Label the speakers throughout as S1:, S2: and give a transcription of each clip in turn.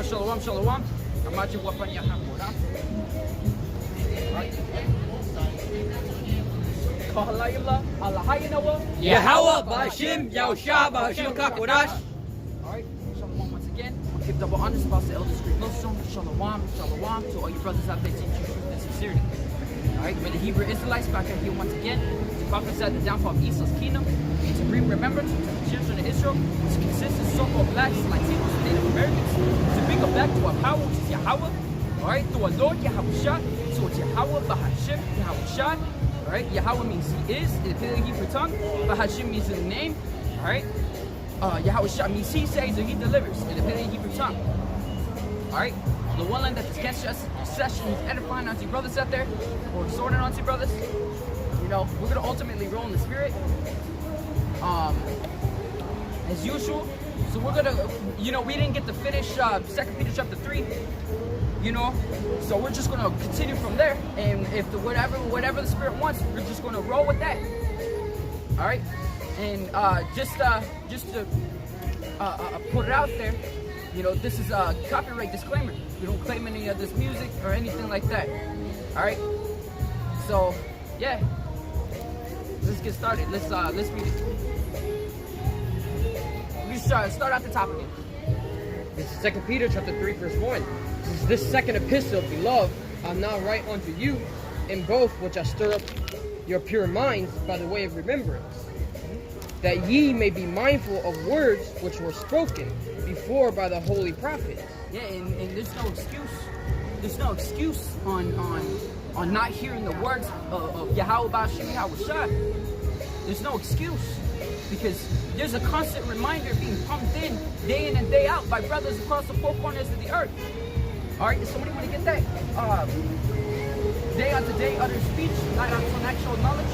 S1: shalom, shalom. Amache wapan Yahawashi.
S2: Yahawashi, Yahawashi, Kakodash.
S1: Alright, shalom once again. I'll give double honors about the elders great Shalom, shalom to all you brothers out there teaching truth and sincerity. Alright, we're the Hebrew Israelites back here once again to prophesy the downfall of Esau's kingdom and to bring remembrance to the children of Israel, which consists of so-called blacks, Latinos, and Native Americans, to bring them back to our power, which is Yahweh. Alright, through our Lord Yahawashi, so it's Yahweh, Bahashim, Yahawashi. Alright, Yahweh means he is in the Hebrew tongue, Bahashim means in the name. Alright, Yahawashi means he saves or he delivers in the Hebrew tongue. Alright, the one line that this session is edifying onto you brothers out there, or exhorting onto you brothers. You know, we're going to ultimately roll in the spirit. As usual. So we're going to, you know, we didn't get to finish 2 Peter chapter 3. You know, so we're just gonna continue from there, and if whatever the Spirit wants, we're just gonna roll with that. All right, and just to put it out there, you know, this is a copyright disclaimer. We don't claim any of this music or anything like that. All right, so yeah, let's get started. Let's read it. We start at the top again.
S2: This is 2 Peter chapter 3, verse 1. This second epistle, beloved, I now write unto you in both which I stir up your pure minds by the way of remembrance, that ye may be mindful of words which were spoken before by the holy prophets.
S1: Yeah, and there's no excuse. There's no excuse on not hearing the words of Yahawashi, Yahawashi. There's no excuse, because there's a constant reminder being pumped in day and day out by brothers across the four corners of the earth. All right, does somebody want to get that? Day unto day, utter speech, night unto night, show knowledge.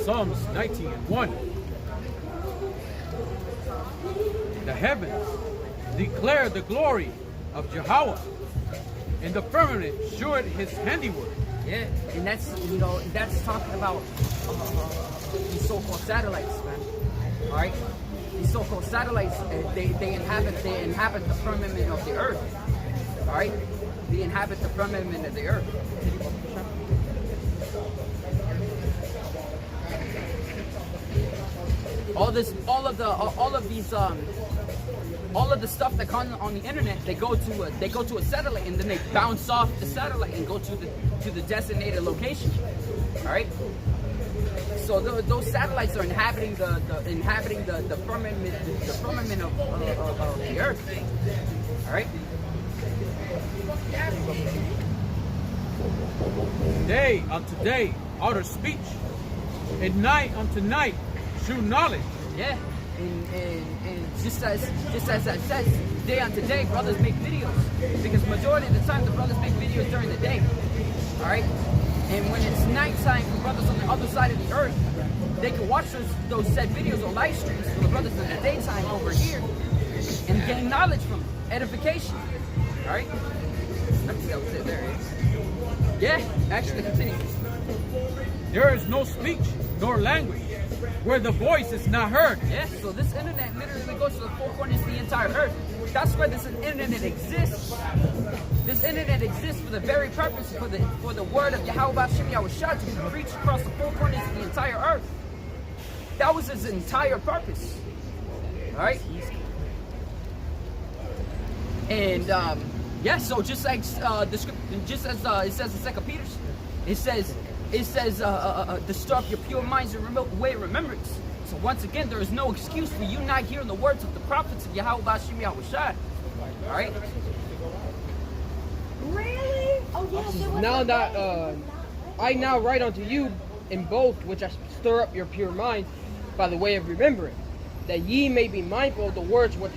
S3: Psalms 19:1. The heavens declare the glory of Jehovah, and the firmament showed his handiwork.
S1: Yeah, and that's, you know, that's talking about these so-called satellites, man. All right, these so-called satellites, they inhabit the firmament of the earth. All right, they inhabit the firmament of the earth. All of the stuff that comes on the internet, they go to a satellite, and then they bounce off the satellite and go to the designated location. All right. So those satellites are inhabiting the firmament of the earth. All right.
S3: Day unto day, outer speech, and night unto night, true knowledge.
S1: Yeah, and just as I said, day unto day, brothers make videos, because majority of the time the brothers make videos during the day. All right, and when it's nighttime for brothers on the other side of the earth, they can watch those said videos or live streams for the brothers in the daytime over here and gain knowledge from edification. All right, I think that was it there. Yeah, actually continue.
S3: There is no speech nor language where the voice is not heard.
S1: Yeah, so this internet literally goes to the four corners of the entire earth. That's why this internet exists. This internet exists for the very purpose, for the word of Yahawashi, Yahawashi to be preached across the four corners of the entire earth. That was his entire purpose. All right. And yeah, so just like the script, just as it says in 2 Peter, it says to stir up your pure minds and way of remembrance. So once again, there is no excuse for you not hearing the words of the prophets of Yahawashi, Yahawashi. All right.
S4: Really? Oh yes.
S2: Now that I now write unto you in both which I stir up your pure minds by the way of remembrance, that ye may be mindful of the words which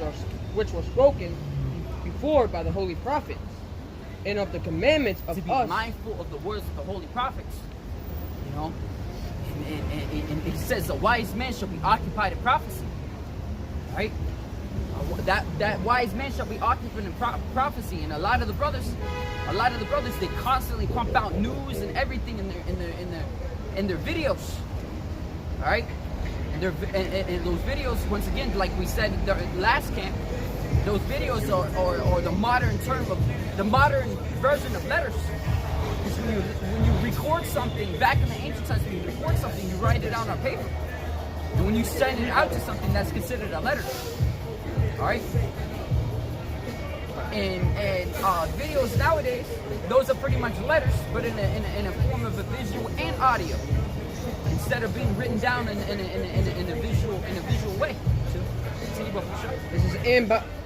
S2: which were spoken before by the holy prophets, and of the commandments of
S1: to be
S2: us.
S1: mindful of the words of the holy prophets. You know, and it says the wise man shall be occupied in prophecy. Right? That wise man shall be occupied in prophecy. And a lot of the brothers, they constantly pump out news and everything in their videos. All right, and those videos, once again, like we said in the last camp, those videos are the modern term of the modern version of letters. Because when you record something back in the ancient times, when you record something, you write it out on paper, and when you send it out to something, that's considered a letter. All right, and videos nowadays, those are pretty much letters, but in a form of a visual and audio, instead of being written down in a visual way.
S2: This is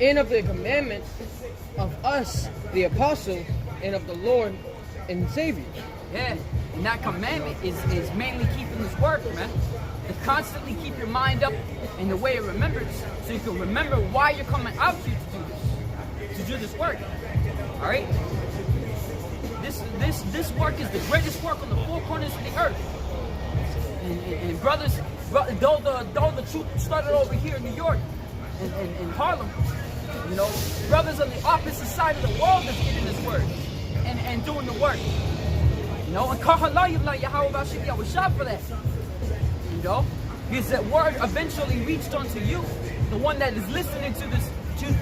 S2: in of the commandments of us, the apostle, and of the Lord and Savior.
S1: Yeah, and that commandment is mainly keeping this word, man. To constantly keep your mind up in the way it remembers, so you can remember why you're coming out here to do this work. All right. This work is the greatest work on the four corners of the earth. And brothers, though the truth started over here in New York, in Harlem, you know, brothers on the opposite side of the world that's getting this word and doing the work. You know, and Yahawashi Yahawashi for that. You know, because that word eventually reached onto you, the one that is listening to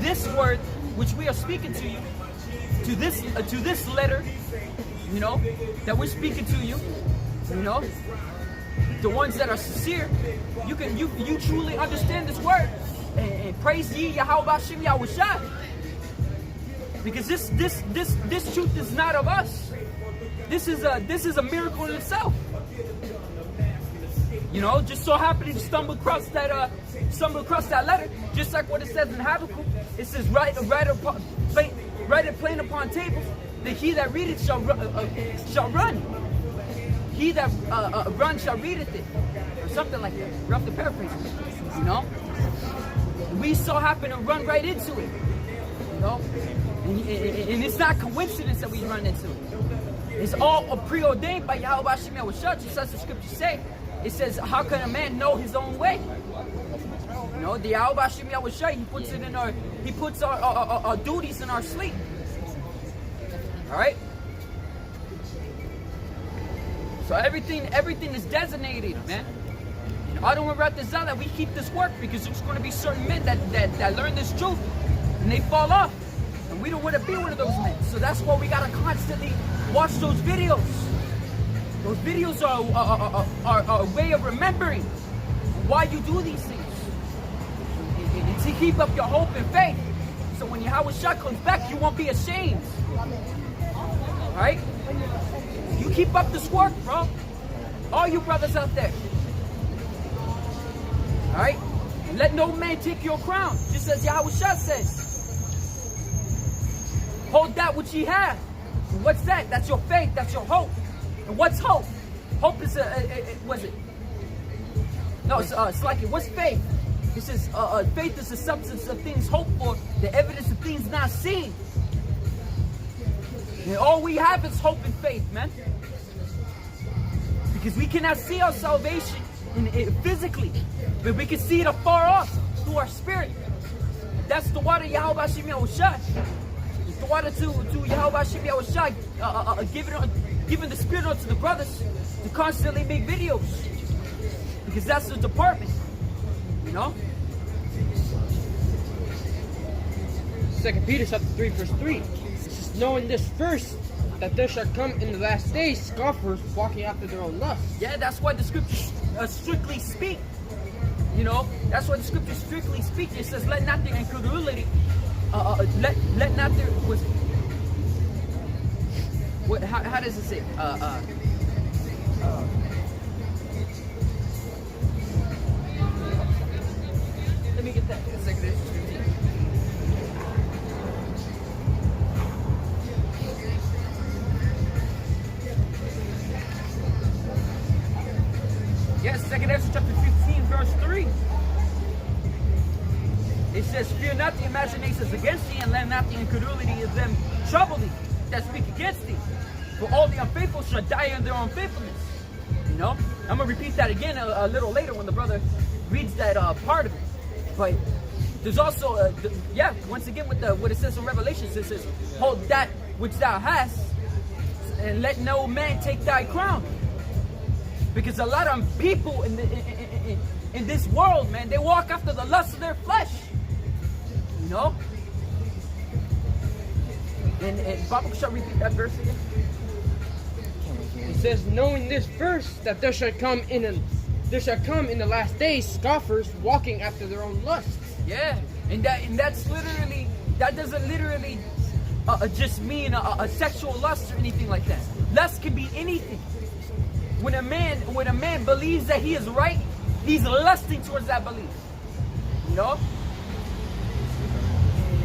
S1: this word which we are speaking to you, to this letter, you know, that we're speaking to you, you know, the ones that are sincere, you truly understand this word, and praise ye Yahawashi Yahawashi, because this truth is not of us. This is a miracle in itself. You know, just so happening to stumble across that letter, just like what it says in Habakkuk. It says, write it plain upon tables, that he that readeth shall run. He that runs shall readeth it, or something like that. Rough to paraphrase, you know. We so happen to run right into it, you know, and it's not coincidence that we run into it. It's all preordained by Yahawashi Yahawashi, just as the scriptures say. It says, how can a man know his own way? You know, the Yahawashi Yahawashi, he puts our duties in our sleep. All right. So everything is designated, man. And I don't want to wrap this out that we keep this work, because there's going to be certain men that learn this truth and they fall off, and we don't want to be one of those men. So that's why we gotta constantly watch those videos. Those videos are a way of remembering why you do these things, and to keep up your hope and faith. So when Yahawashi comes back, you won't be ashamed. All right? You keep up this work, bro. All you brothers out there. All right? And let no man take your crown, just as Yahawashi says. Hold that which ye have. And what's that? That's your faith. That's your hope. And what's hope? Hope is what's it? No, it's like it. What's faith? It says faith is the substance of things hoped for, the evidence of things not seen. And all we have is hope and faith, man. Because we cannot see our salvation physically, but we can see it afar off through our spirit. That's the water Yahawashi Yahawashi. It's the water to Yahawashi Yahawashi, giving the spirit unto the brothers to constantly make videos. Because that's the department, you know?
S2: 2 Peter chapter 3 verse 3. Knowing this first, that there shall come in the last days scoffers walking after their own lusts.
S1: Yeah, that's why the scriptures strictly speak. You know, that's why the scriptures strictly speak. It says, let not their incredulity, let not their, how does it say? Let me get that. It's like this. Yes, 2 Ezra chapter 15, verse 3. It says, fear not the imaginations against thee, and let not the incredulity of them trouble thee that speak against thee. For all the unfaithful shall die in their unfaithfulness. You know? I'm going to repeat that again a little later when the brother reads that part of it. But there's also, once again with what it says in Revelation, it says, hold that which thou hast, and let no man take thy crown. Because a lot of people in this world, man, they walk after the lust of their flesh. You know? And Bible shall repeat that verse again.
S2: It says, knowing this verse, that there shall come in the last days scoffers walking after their own lusts.
S1: Yeah, and that's literally, that doesn't literally just mean a sexual lust or anything like that. Lust can be anything. When a man believes that he is right, he's lusting towards that belief. You know?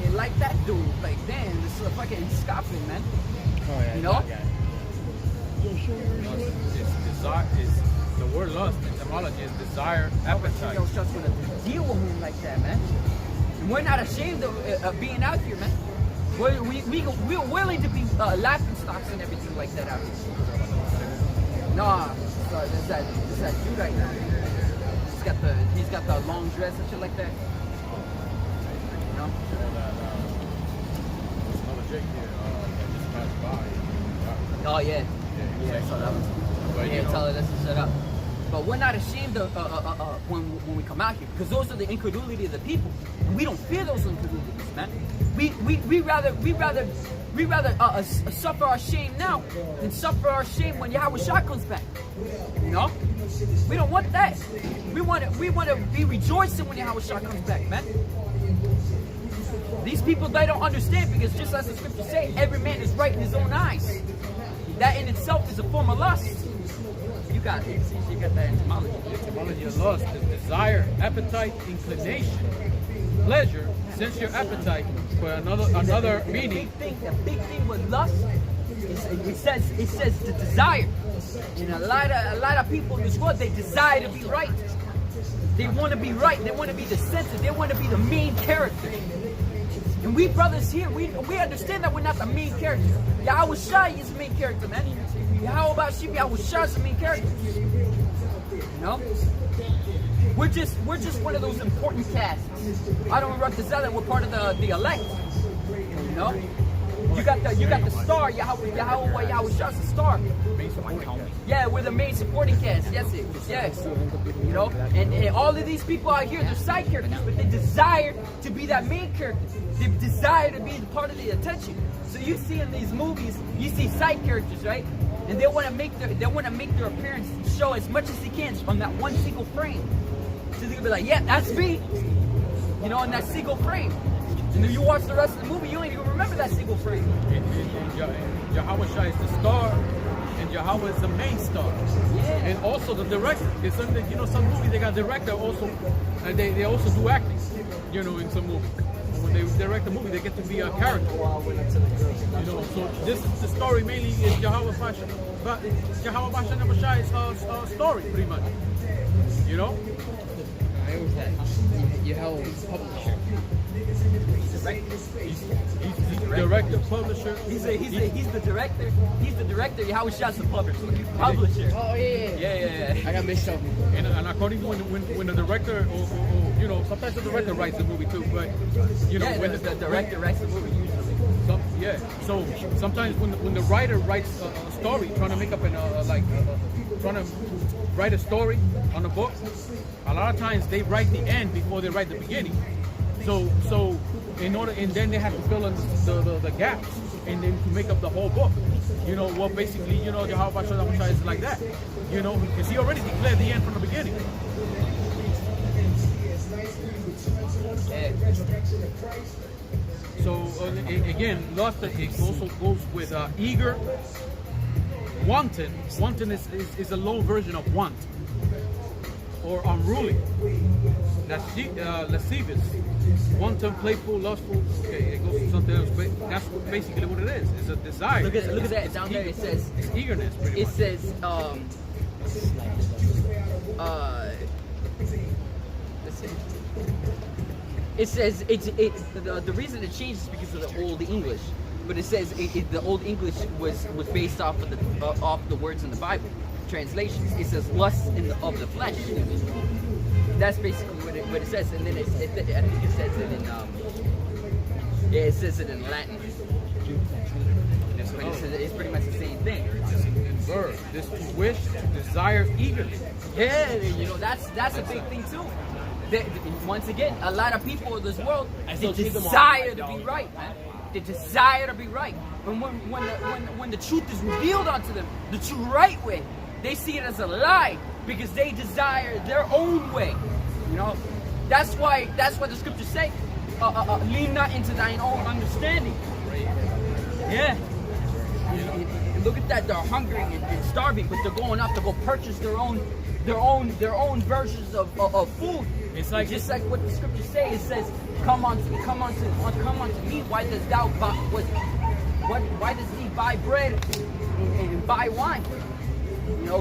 S1: And like that dude, like damn, this is a fucking scoffing, man.
S2: Oh yeah.
S1: You know?
S3: It's desire. The word lust, etymology is desire, appetite.
S1: Yo, just gonna deal with him like that, man. And we're not ashamed of being out here, man. We're willing to be laughing stocks and everything like that out here. Nah, there's that dude right now. He's got the long dress and shit like that. You know?
S3: Another Jake here that just passed by.
S1: Oh yeah. Yeah, I saw that one.
S3: But,
S1: Yeah,
S3: you know,
S1: tell her that's to shut up. But we're not ashamed of when we come out here, because those are the incredulity of the people, and we don't fear those incredulities, man. We rather suffer our shame now than suffer our shame when Yahawashi comes back. You know, we don't want that. We want to be rejoicing when Yahawashi comes back, man. These people, they don't understand, because just as the scriptures say, every man is right in his own eyes. That in itself is a form of lust. You got that etymology.
S3: The etymology of lust is desire, appetite, inclination, pleasure, sensual appetite. For another meaning.
S1: The big thing with lust is it says the desire. And a lot of people in this world, they desire to be right. They want to be right. They want to be the center. They want to be the main character. And we brothers here, we understand that we're not the main character. Yahawashi is the main character, man. Yahawashi is the main character. You know? We're just one of those important casts. I don't run this out, we're part of the elect. You know? You got the star, Yahawashi is the star. Yeah, we're the main supporting cast. Yes. You know? And all of these people out here, they're side characters, but they desire to be that main character. They desire to be part of the attention. So you see in these movies, you see side characters, right? And they want to make their appearance show as much as they can on that one single frame. So they can be like, yeah, that's me. You know, in that single frame. And then you watch the rest of the movie, you don't even remember that single frame.
S3: Yahawashi is the star, and Yahweh is the main star.
S1: Yeah.
S3: And also the director. It's something, you know, some movies they got director also, and they also do acting. You know, in some movies. When they direct a movie, they get to be a character. You know, so the story mainly is Yahawashi, but Yahawashi's story, pretty much. You know?
S2: It was that Yahweh's publisher.
S3: He's the director, publisher.
S1: He's the director. He's the director. Yahawashi the publisher.
S2: Oh yeah.
S1: Yeah.
S2: I got mixed up.
S3: And according to when the director, or, you know, sometimes the director writes the movie too, but you know, when
S1: the director writes the movie usually.
S3: So sometimes when the writer writes a story, trying to make up trying to write a story on a book, a lot of times they write the end before they write the beginning. So in order, and then they have to fill in the gaps, and then to make up the whole book. You know, well, basically, you know, Yahawashi is like that. You know, because he already declared the end from the beginning. So again, lust, it also goes with eager, wanton. Wanton is a low version of want, or unruly. Lascivious, wanton, playful, lustful. Okay, it goes to something else, but that's basically what it is. It's a desire.
S1: Look at that down there. It says
S3: it's eagerness. Pretty much.
S1: says let's see. It says the reason it changed is because of the Old English, but it says the Old English was based off of off the words in the Bible translations. It says lust of the flesh. That's basically what it says, and then I think it says it in it says it in Latin. But it's pretty much the same thing.
S3: Verb. This to wish, to desire eagerly.
S1: Yeah, that's a big thing too. Once again, a lot of people in this world they desire to be right, man. They desire to be right. But when the truth is revealed unto them, the true right way, they see it as a lie because they desire their own way. That's why the scriptures say, lean not into thine own understanding. Yeah. And look at that, they're hungry and starving, but they're going out to go purchase their own versions of food.
S3: It's like
S1: just like what the scriptures say. It says, "Come unto me. Why does thee buy bread and buy wine?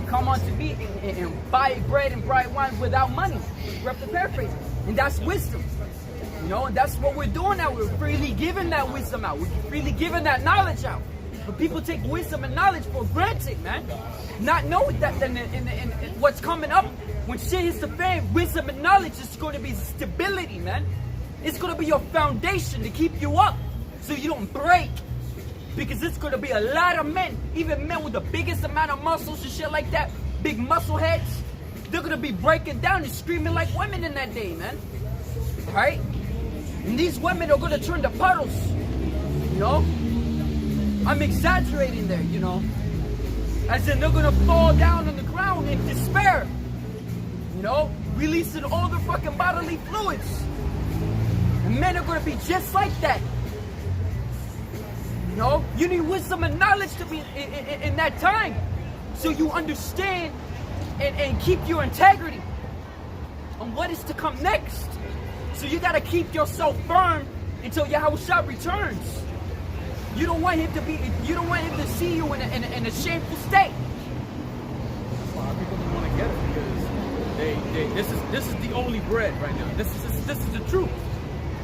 S1: Come unto me and buy bread and buy wine without money." Rep the paraphrase, and that's wisdom. And that's what we're doing now. We're freely giving that wisdom out. We're freely giving that knowledge out. But people take wisdom and knowledge for granted, man. Not knowing that in what's coming up, when shit hits the fan, wisdom and knowledge is going to be stability, man. It's going to be your foundation to keep you up so you don't break. Because it's going to be a lot of men, even men with the biggest amount of muscles and shit like that, big muscle heads, they're going to be breaking down and screaming like women in that day, man. Right? And these women are going to turn to puddles. I'm exaggerating there, As in they're going to fall down on the ground in despair. Releasing all their fucking bodily fluids. And men are going to be just like that. You need wisdom and knowledge to be in that time. So you understand and keep your integrity on what is to come next. So you got to keep yourself firm until Yahawashi returns. You don't want him to see you in a shameful state.
S3: A lot of people don't want to get it because this is the only bread right now. This is the truth.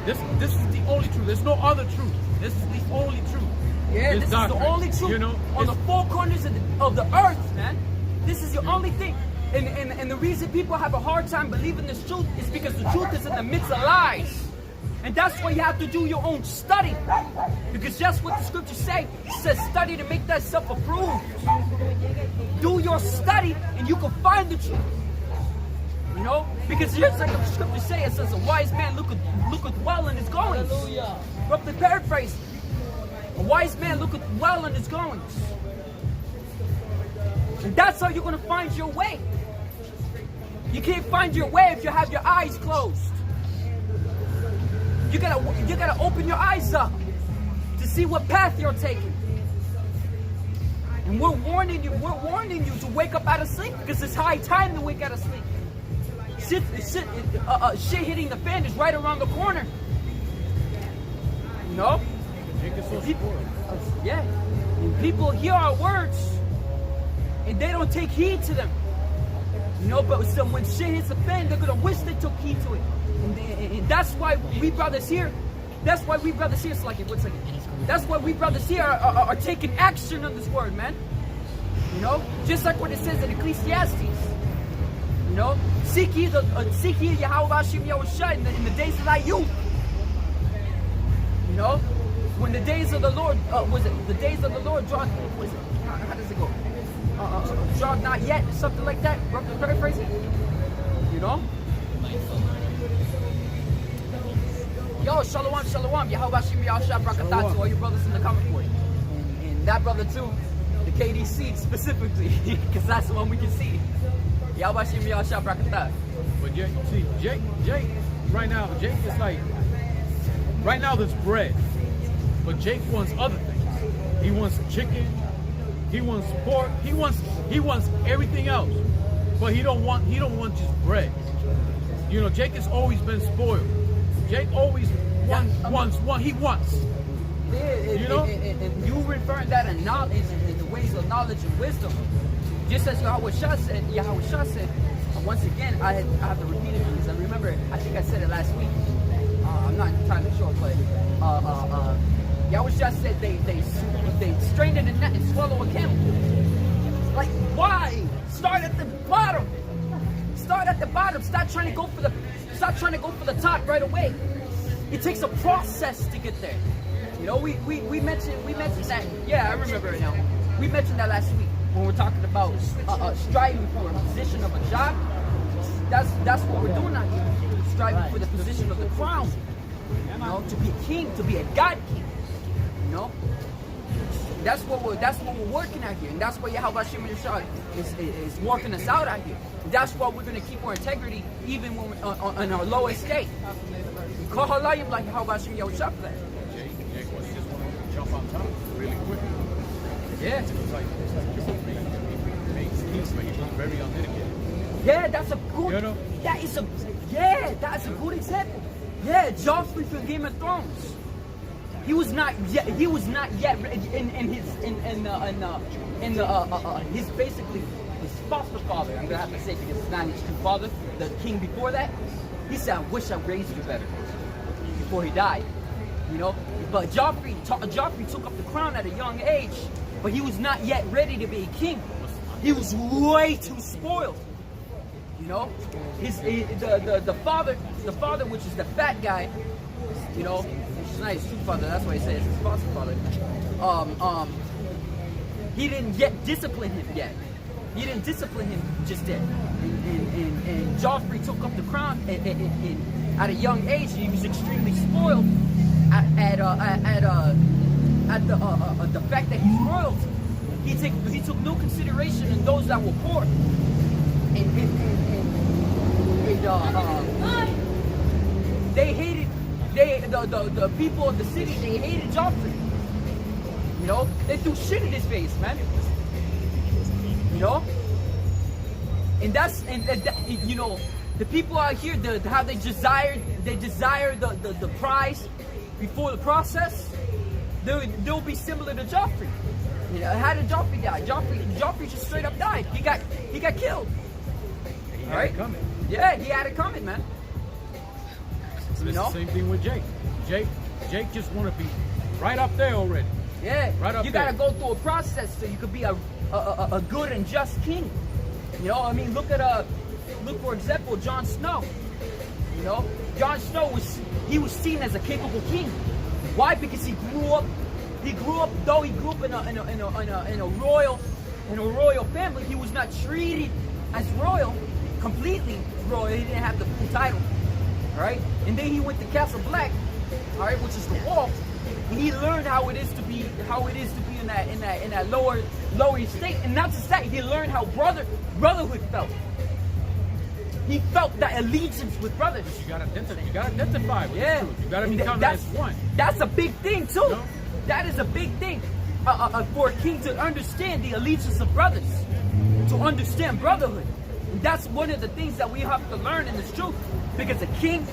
S3: This is the only truth. There's no other truth. This is the only truth.
S1: Yeah, this is the only truth on the four corners of the earth, man. This is the only thing. And the reason people have a hard time believing this truth is because the truth is in the midst of lies. And that's why you have to do your own study. Because just what the scriptures say, it says study to make thyself approved. Do your study and you can find the truth. Because here's like the scriptures say, it says a wise man looketh well in his goings. Roughly paraphrase. A wise man looketh well in his goings. And that's how you're going to find your way. You can't find your way if you have your eyes closed. You gotta open your eyes up to see what path you're taking. And we're warning you to wake up out of sleep because it's high time to wake out of sleep. Shit hitting the fan is right around the corner. Yeah. And people hear our words and they don't take heed to them. But when shit hits the fan, they're gonna wish they took heed to it. And that's why we brothers here, That's why we brothers here, that's why we brothers here are taking action on this word, man. Just like what it says in Ecclesiastes. Seek ye Yahawashi in the days of thy youth. When the days of the Lord, the days of the Lord draw, how does it go? Draw not yet, something like that. Roughly paraphrasing. Yo, shalom, shalom. Yahawashi Yahshua Brakatah to all your brothers in the comment board. And that brother too, the KDC specifically, because that's the one we can see. Yahawashi Yahshua Brakatah.
S3: But yeah, see, Jake, right now, Jake is like, right now there's bread. But Jake wants other things. He wants chicken, he wants pork, he wants everything else. But he don't want just bread. Jake has always been spoiled. Jake always wants.
S1: Yeah, and you referring that in knowledge, in the ways of knowledge and wisdom. Just as Yahawashi said, once again, I have to repeat it because I remember, I think I said it last week. I'm not entirely sure, but Yahawashi said they strained in a net and swallow a camel. Like, why? Start at the bottom. Start at the bottom. Stop trying to go for the top right away. It takes a process to get there. You know, we mentioned that. Yeah, I remember it now. We mentioned that last week when we were talking about striving for a position of a job. That's what we're doing out here. Striving for the position of the crown. You know, to be a king, to be a God king. You know, that's what we're working out here, and that's why Yahawashi is working us out here. And that's why we're going to keep our integrity even when we're on our lowest state. We call halayim like Yahawashi Yahushua for that.
S3: Jake, what he just want to jump on top really quick.
S1: Yeah.
S3: It's like he makes peace, but he was very unlitigated.
S1: Yeah, that's a good.
S3: You know?
S1: That's a good example. Yeah, Joffrey from Game of Thrones. He was not yet in his basically his foster father. I'm gonna have to say because it's not his true father, the king before that. He said, "I wish I raised you better," before he died. You know, but Joffrey took up the crown at a young age, but he was not yet ready to be a king. He was way too spoiled. You know, the father, which is the fat guy. You know, it's not his true father. That's why he says his foster father. He didn't yet discipline him yet. He didn't discipline him just yet. And Joffrey took up the crown at a young age. He was extremely spoiled at the fact that he's royalty. He took no consideration in those that were poor. They hated the people of the city. They hated Joffrey. You know, they threw shit in his face, man. You know, and you know, the people out here, how they desire the prize before the process. They'll be similar to Joffrey. You know, how did Joffrey die? Joffrey just straight up died. He got killed.
S3: He had it coming.
S1: Yeah, he had it coming, man.
S3: So it's the same thing with Jake. Jake just want to be right up there already.
S1: Yeah,
S3: right up
S1: you
S3: there.
S1: gotta go through a process so you could be a good and just king. You know, I mean, look for example, Jon Snow. You know, Jon Snow was seen as a capable king. Why? Because he grew up in a royal family. He was not treated as royal, completely royal. He didn't have the full title. All right, and then he went to Castle Black, all right, which is the wall, and he learned how it is to be in that lower state, and not just that, he learned how brotherhood felt. He felt that allegiance with brothers.
S3: You gotta identify with the truth. You gotta become as one.
S1: That's a big thing too. No? That is a big thing for a king to understand the allegiance of brothers, to understand brotherhood. And that's one of the things that we have to learn in this truth. Because a king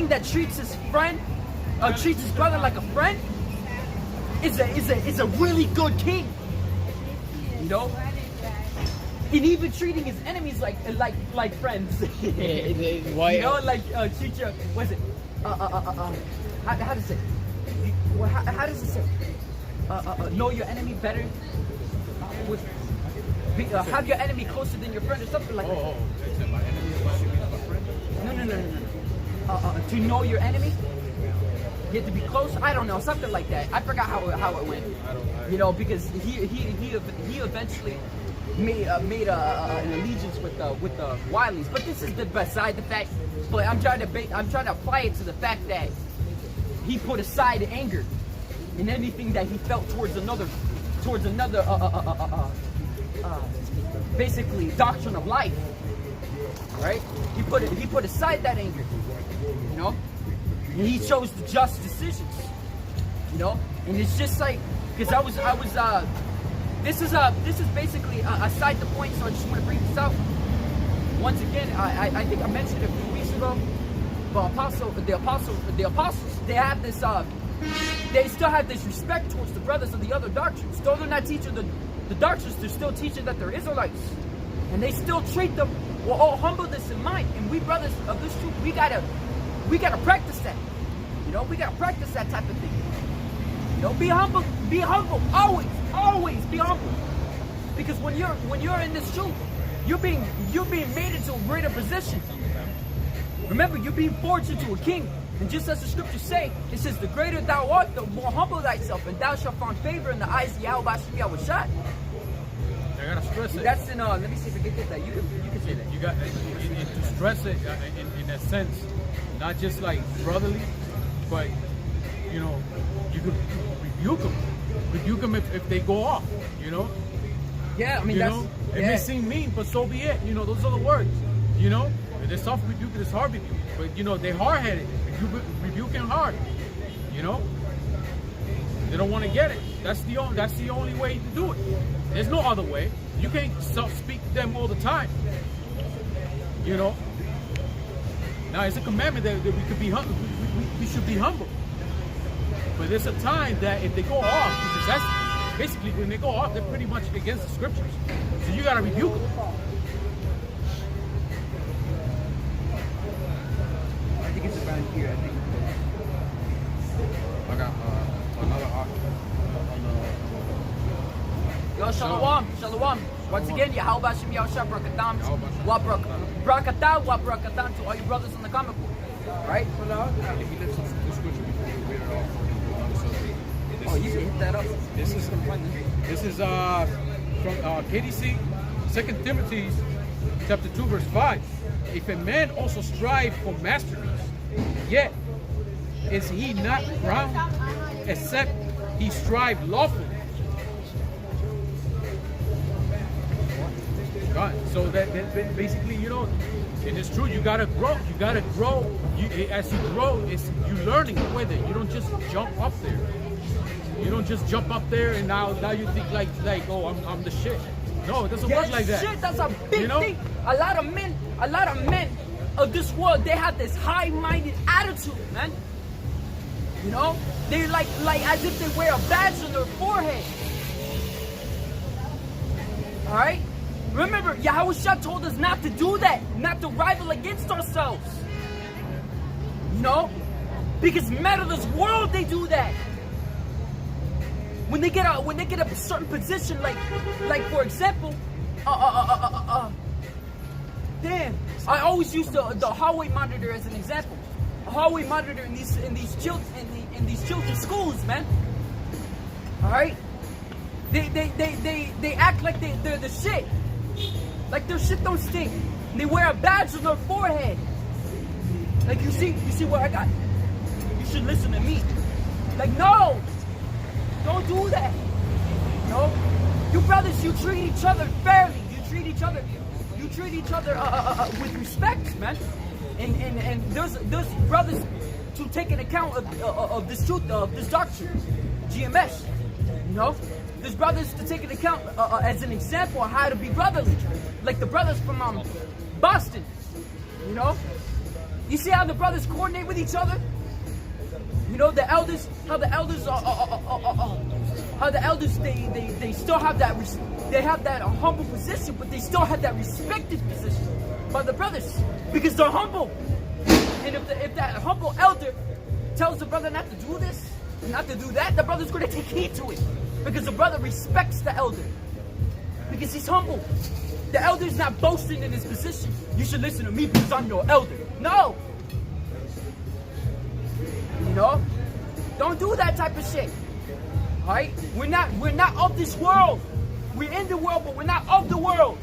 S1: that treats his friend, treats his brother like a friend, is a really good king. You know, and even treating his enemies like friends.
S2: Why?
S1: You know, like treat your, what is it? How does it? How does it say? Know your enemy better. Have your enemy closer than your friend, or something like that.
S3: My enemy is my friend.
S1: No. To know your enemy, you have to be close. I don't know, something like that. I forgot how it went. You know, because he eventually made an allegiance with the Wileys. But this is beside the fact. But I'm trying to apply it to the fact that he put aside anger and anything that he felt towards another basically doctrine of life. Right? He put aside that anger. You know? And he chose the just decisions. You know? And it's just like, because this is basically aside the point, so I just want to bring this up. Once again, I think I mentioned it a few weeks ago, but the apostles, they have this they still have this respect towards the brothers of the other doctrines. Though they're not teaching the doctrines, they're still teaching that they're Israelites. And they still treat them with all humbleness in mind. And we brothers of this truth, we gotta we gotta practice that. You know, we gotta practice that type of thing. You know, be humble, always be humble. Because when you're in this truth, you're being made into a greater position. Remember, you're being forged into a king. And just as the scriptures say, it says, the greater thou art, the more humble thyself, and thou shalt find favor in the eyes of Yahawashi.
S3: I gotta stress it.
S1: That's in let me see if I can get that. You can say that.
S3: You got to stress it in a sense, not just like brotherly, but you know, you could rebuke them if they go off. You know.
S1: Yeah, I mean,
S3: it may seem mean, but so be it. You know, those are the words. You know, there's soft rebuke, there's hard rebuke, but you know, they're hard-headed, rebuking hard. You know, they don't want to get it. That's the only way to do it. There's no other way. You can't speak to them all the time. You know. Now it's a commandment that we could be humble. We should be humble. But there's a time that if they go off, because that's basically when they go off, they're pretty much against the scriptures. So you gotta rebuke them.
S1: I think it's around here. I think.
S3: I got another
S1: Yo, shalom. Once again, Yahawashi Yahawashi Brakatam, Brakatam to all you brothers in the comic book. Right? Oh, you can hit that up.
S3: This is from KDC, 2 Timothy chapter 2, verse 5. If a man also strive for masteries, yet is he not crowned, except he strive lawfully. God. So that basically, you know, and it's true. You gotta grow. As you grow, it's you learning with it. You don't just jump up there. You don't just jump up there and now you think like oh I'm the shit. No, it doesn't work like that.
S1: Shit, that's a big thing. A lot of men of this world, they have this high-minded attitude, man. You know, they like as if they wear a badge on their forehead. All right. Remember, Yahawashi told us not to do that, not to rival against ourselves. You know? Because men of this world, they do that. When they get a certain position, like for example, damn, I always use the hallway monitor as an example. A hallway monitor in these children's schools, man. All right? They act like they're the shit. Like their shit don't stink. And they wear a badge on their forehead. Like you see what I got. You should listen to me. Like no, don't do that. No, you brothers, you treat each other fairly. You treat each other with respect, man. And there's brothers to take an account of this truth, of this doctrine, GMS. You know. There's brothers to take into account as an example of how to be brotherly, like the brothers from Boston. You know, you see how the brothers coordinate with each other. You know, the elders, how the elders they still have that they have that humble position, but they still have that respected position by the brothers because they're humble. And if that humble elder tells the brother not to do this, not to do that, the brother's going to take heed to it. Because the brother respects the elder. Because he's humble. The elder's not boasting in his position. You should listen to me because I'm your elder. No. You know? Don't do that type of shit. Alright? We're not of this world. We're in the world, but we're not of the world.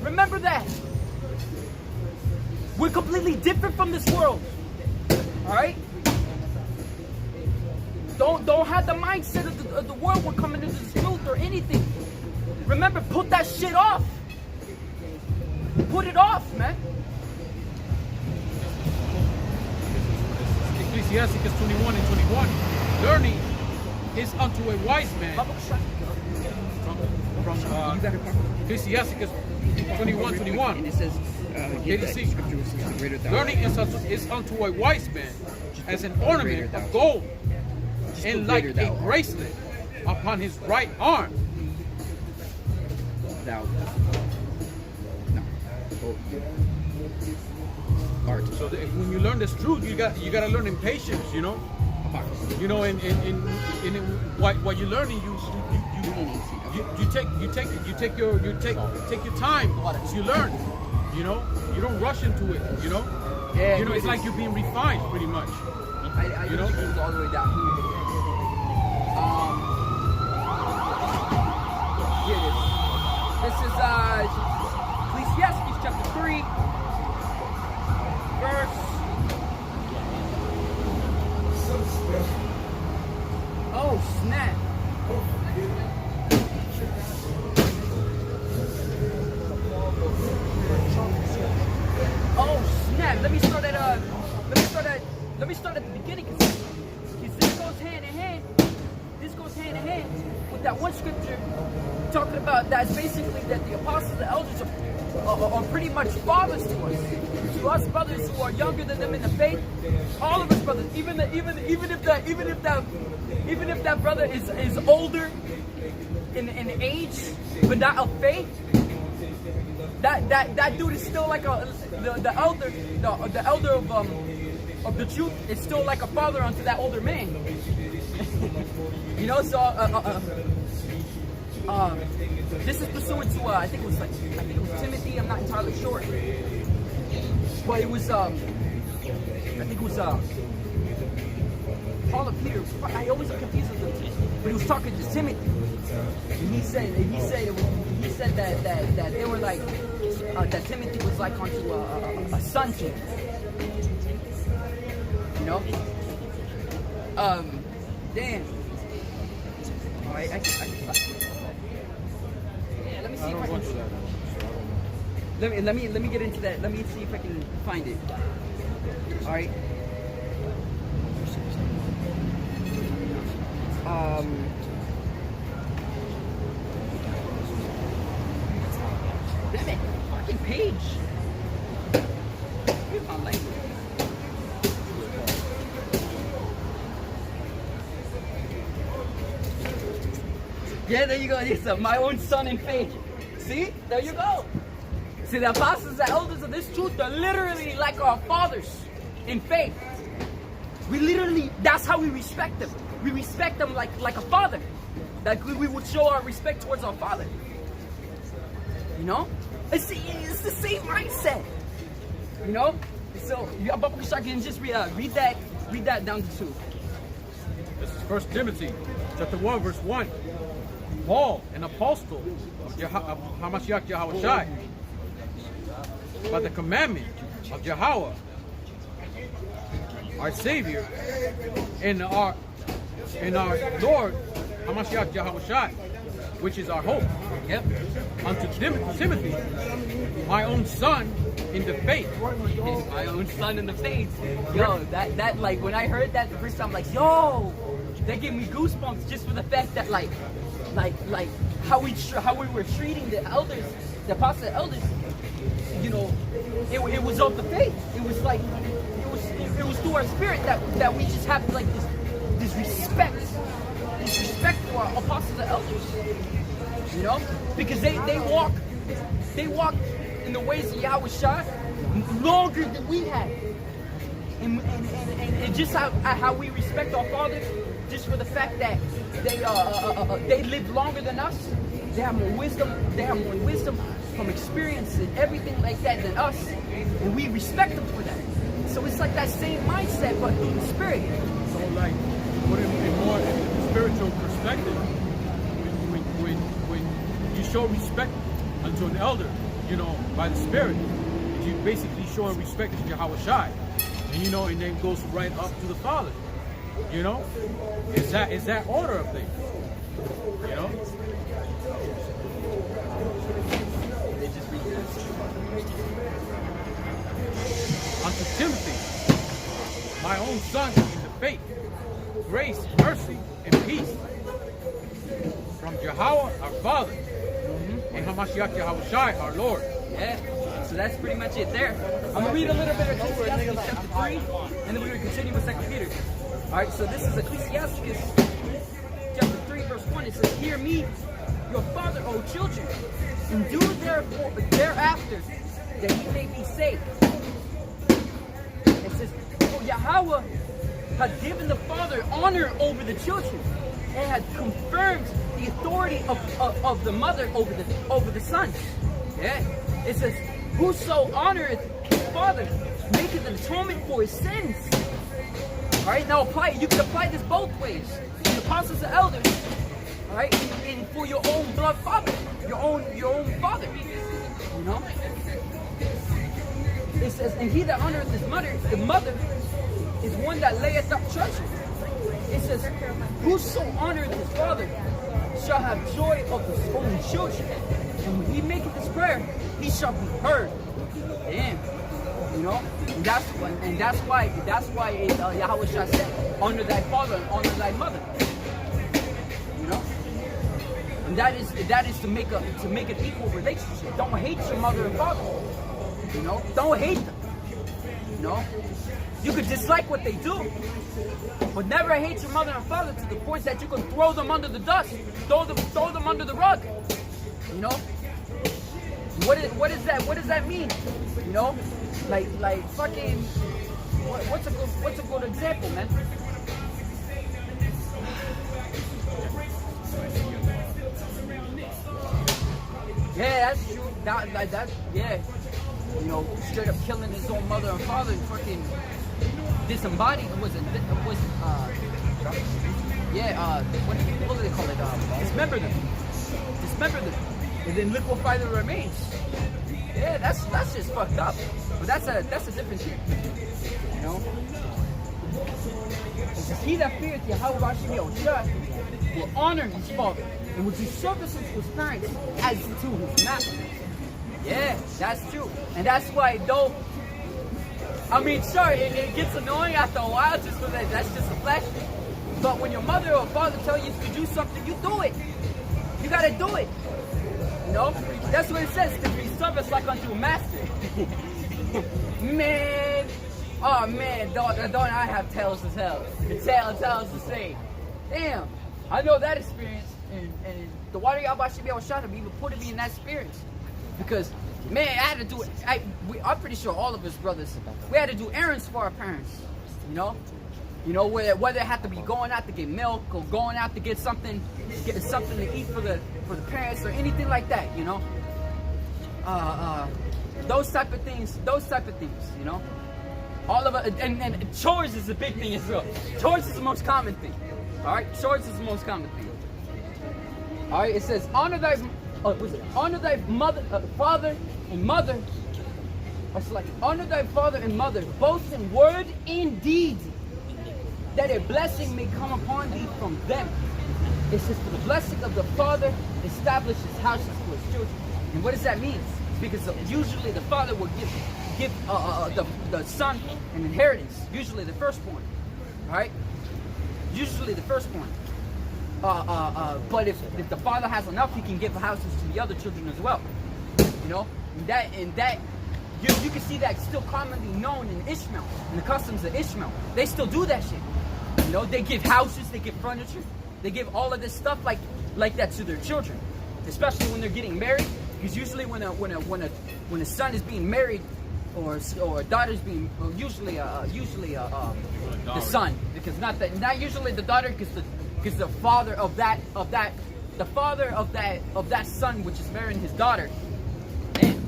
S1: Remember that. We're completely different from this world. Alright? Don't have the mindset of the world when coming into the truth or anything. Remember, put that shit off. Put it off, man.
S3: Ecclesiastes 21 and 21. Learning is unto a wise man. From Ecclesiastes 21:21.
S2: And it says,
S3: learning is unto a wise man as an ornament of gold, and like a bracelet upon his right arm.
S2: Thou. No. Art.
S3: So when you learn this truth, you got to learn in patience. You know, in what you're learning, you take your time as you learn. You know, you don't rush into it. You know, it's like you're being refined, pretty much.
S1: I
S3: You know?
S1: think it goes all the way down here. Here it is. This is Ecclesiastes chapter 3, verse. Oh snap! Oh snap! Let me start at the beginning because this goes hand in hand. This goes hand in hand with that one scripture talking about that's basically that the apostles and elders are pretty much fathers to us brothers who are younger than them in the faith. All of us brothers, even if that brother is older in age but not of faith, that dude is still like the elder of the truth is still like a father unto that older man. You know, so this is pursuant to I think it was Timothy. I'm not entirely sure, but it was I think it was Paul or Peter. I always get confused with them, but he was talking to Timothy, and he said that they were like that Timothy was like unto a son to him. You know? Damn. Alright, I can stop. Yeah, let me see if I can. Let me get into that. Let me see if I can find it. Alright. Damn it, fucking page. Here's my language. Yeah, there you go. It's my own son in faith. See? There you go. See, the apostles, the elders of this truth, they're literally like our fathers in faith. We literally, that's how we respect them. We respect them like a father. Like we would show our respect towards our father. You know? It's the same mindset. You know? So, I can just read that down to 2.
S3: This is 1 Timothy chapter 1, verse 1. Paul, an apostle of Hamashiach Yahawashi, by the commandment of Yahweh, our Savior, and our Lord Hamashiach Yahawashi, which is our hope.
S1: Yep.
S3: Unto Timothy, my own son in the faith.
S1: My own son in the faith. Yo, that like when I heard that the first time, like, yo, that gave me goosebumps just for the fact that like how we were treating the elders, the apostle elders. You know, it was of the faith. It was like it was through our spirit that we just have like this respect for our apostles and elders. You know, because they walk in the ways of Yahawashi longer than we have, and just how we respect our fathers, just for the fact that they live longer than us. They have more wisdom. They have more wisdom from experience and everything like that than us, and we respect them for that. So it's like that same mindset, but through the spirit.
S3: So, like, put it in more spiritual perspective, when you show respect unto an elder, you know, by the spirit, you basically show respect to Yahawashi, and you know, and then goes right up to the Father. You know, is that order of things? You know. Unto Timothy, my own son in the faith, grace, mercy, and peace from Yahweh our Father, and Hamashiach Yahawashi our Lord.
S1: Yeah, so that's pretty much it there. I'm gonna read a little bit of Ecclesiastes chapter 3, and then we're gonna continue with 2 Peter. All right, so this is Ecclesiastes chapter 3, verse 1. It says, "Hear me, your father, O children, and do therefore thereafter, that ye may be saved." Yahweh had given the father honor over the children and had confirmed the authority of the mother over the sons. Yeah. It says, whoso honoreth his father maketh an atonement for his sins. Alright, now you can apply this both ways. The apostles and elders, alright, and for your own blood father, your own father. You know? It says, and he that honoreth his mother, the mother, is one that layeth up treasure. It says, whoso honoreth his father shall have joy of his own children. And when he maketh this prayer, he shall be heard. Damn. You know? And that's why Yahawashi said, honor thy father and honor thy mother. You know? And that is to make an equal relationship. Don't hate your mother and father. You know? Don't hate them. You know? You could dislike what they do, but never hate your mother and father to the point that you can throw them under the dust, throw them under the rug. You know? What does that mean? You know? Like fucking what's a good example, man? Yeah, that's true. That yeah. You know, straight up killing his own mother and father and fucking disembodied what do they call it? Dismember them, and then liquefy the remains. Yeah, that's just fucked up. But that's a different thing. You know? It says, he that feareth Yahawashi will honor his father, and will do service unto his parents as to his master. Yeah, that's true. And that's why, though, I mean, sure, it gets annoying after a while just because that's just a flesh thing. But when your mother or father tell you to do something, you do it. You gotta do it. You know? That's what it says, to be service like unto a master. Man. Oh, man, don't I have tales as hell. The tales to say. Damn. I know that experience. And the water Yahawashi even put me in that experience. Because, man, I had to do it. I'm pretty sure all of us brothers, we had to do errands for our parents. You know? You know, whether it had to be going out to get milk or going out to get something to eat for the parents or anything like that, you know? Those type of things, you know? All of it, and chores is a big thing as well. Chores is the most common thing. Alright? Chores is the most common thing. Alright, it says, honor thy mother, father and mother. It's like, honor thy father and mother, both in word and deed, that a blessing may come upon thee from them. It says, for the blessing of the father establishes houses for his children. And what does that mean? It's because usually the father will give the son an inheritance, usually the firstborn. Right? Usually the firstborn. But if the father has enough, he can give houses to the other children as well. You know? And that you can see that still commonly known in Ishmael, in the customs of Ishmael. They still do that shit. You know, they give houses, they give furniture, they give all of this stuff like that to their children, especially when they're getting married. Because usually when a son is being married, or a daughter's being usually the son, because not usually the daughter, because the father of that son which is marrying his daughter, and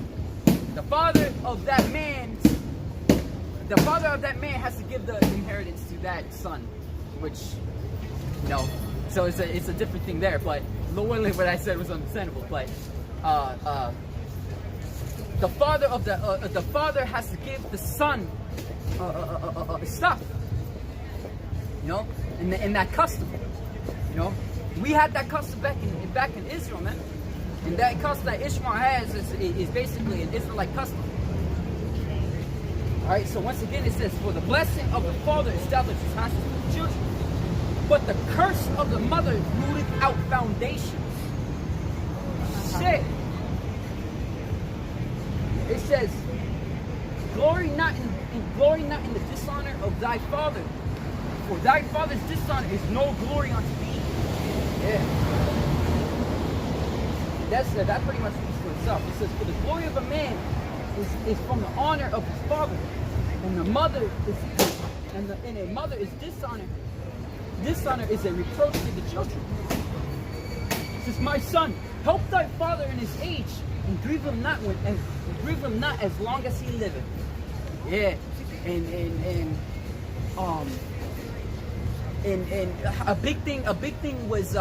S1: the father of that man has to give the inheritance to that son, which, you know, so it's a different thing there. But literally what I said was understandable. But the father has to give the son stuff, you know, in that custom. You know, we had that custom back in Israel, man. And that custom that Ishmael has is basically an Israelite custom. All right. So once again, it says, "For the blessing of the father establishes houses for the children, but the curse of the mother rooteth out foundations." Shit. It says, "Glory not in the dishonor of thy father, for thy father's dishonor is no glory unto thee." Yeah. That pretty much speaks for itself. It says, "For the glory of a man is from the honor of his father, and the mother is and a mother is dishonor. Dishonor is a reproach to the children. It says, my son, help thy father in his age, and grieve him not as long as he liveth. Yeah, and a big thing was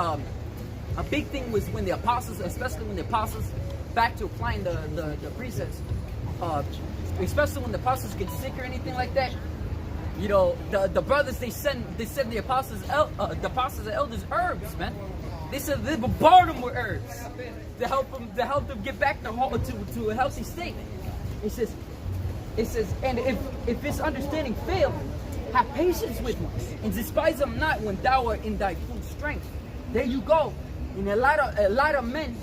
S1: when the apostles, especially when the apostles, back to applying the precepts, especially when the apostles get sick or anything like that. You know, the brothers, they send the apostles and elders herbs, man. They said they bombard them with herbs to help them get back to a healthy state. It says, and if this understanding fail, have patience with me, and despise them not when thou art in thy full strength. There you go. And a lot of men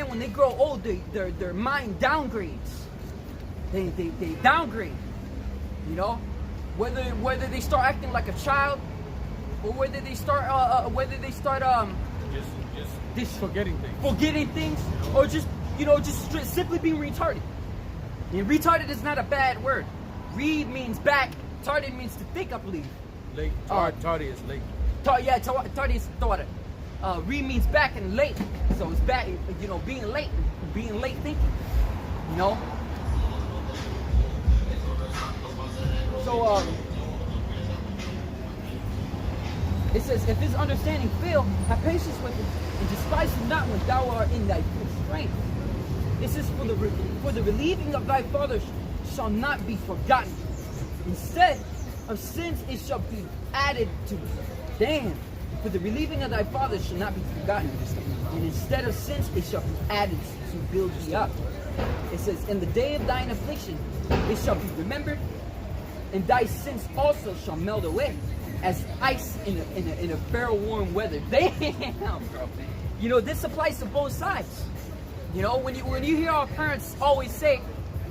S1: when they grow old, their mind downgrades. They downgrade. You know, whether they start acting like a child, or whether they start
S3: just forgetting things,
S1: or just simply being retarded. And retarded is not a bad word. Read means back. Tarded means to think, I believe.
S3: Late. Tardy is late.
S1: Tardy is thought. Read means back and late. So it's back. You know, being late thinking. You know. So it says, if his understanding fail, have patience with him, and despise him not when thou art in thy full strength. It says, for the relieving of thy fathers shall not be forgotten. Instead of sins, it shall be added to. Damn. For the relieving of thy fathers shall not be forgotten. And instead of sins, it shall be added to build thee up. It says, in the day of thine affliction, it shall be remembered, and thy sins also shall melt away, as ice in a fair warm weather. Damn, bro. You know, this applies to both sides. You know, when you hear our parents always say,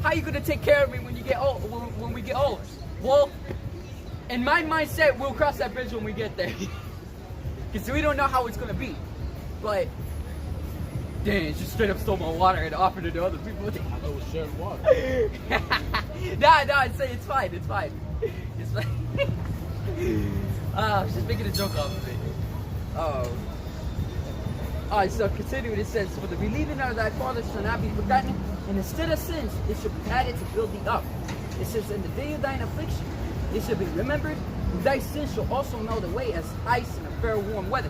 S1: how you gonna take care of me when you get old? When we get old? Well, in my mindset, we'll cross that bridge when we get there, because we don't know how it's gonna be. But dang, just straight up stole my water and offered it to other people.
S3: I was sharing water.
S1: Nah, it's fine. It's fine. I was just making a joke off of it. Alright, so continuing, it says, for the relieving of thy fathers shall not be forgotten, and instead of sins, it shall be added to build thee up. It says, in the day of thine affliction, it shall be remembered, and thy sins shall also melt away as ice in a fair warm weather.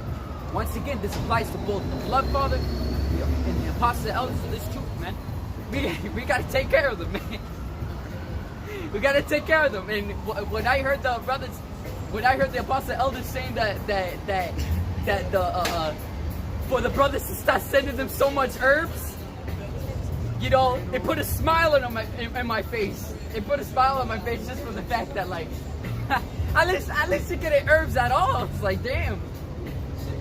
S1: Once again, this applies to both the blood father and the apostles and elders of this truth, man. We gotta take care of them, man. We gotta take care of them. And when I heard the apostle and elders saying that for the brothers to start sending them so much herbs, you know, it put a smile in my face. It put a smile on my face just for the fact that, like, at least you're getting herbs at all. It's like, damn.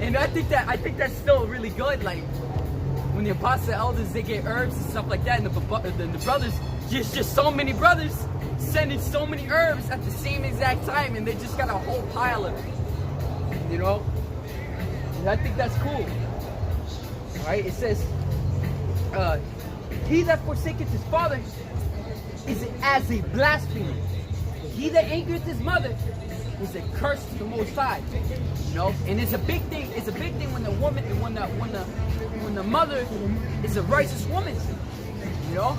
S1: And I think that's still really good. Like, when the apostle elders, they get herbs and stuff like that, and the brothers, just so many brothers sending so many herbs at the same exact time, and they just got a whole pile of it. You know, and I think that's cool. All right, it says, he that forsaketh his father is as a blasphemer. He that angereth his mother is a curse to the Most High. You know, and it's a big thing. It's a big thing when the woman, when the mother is a righteous woman. You know,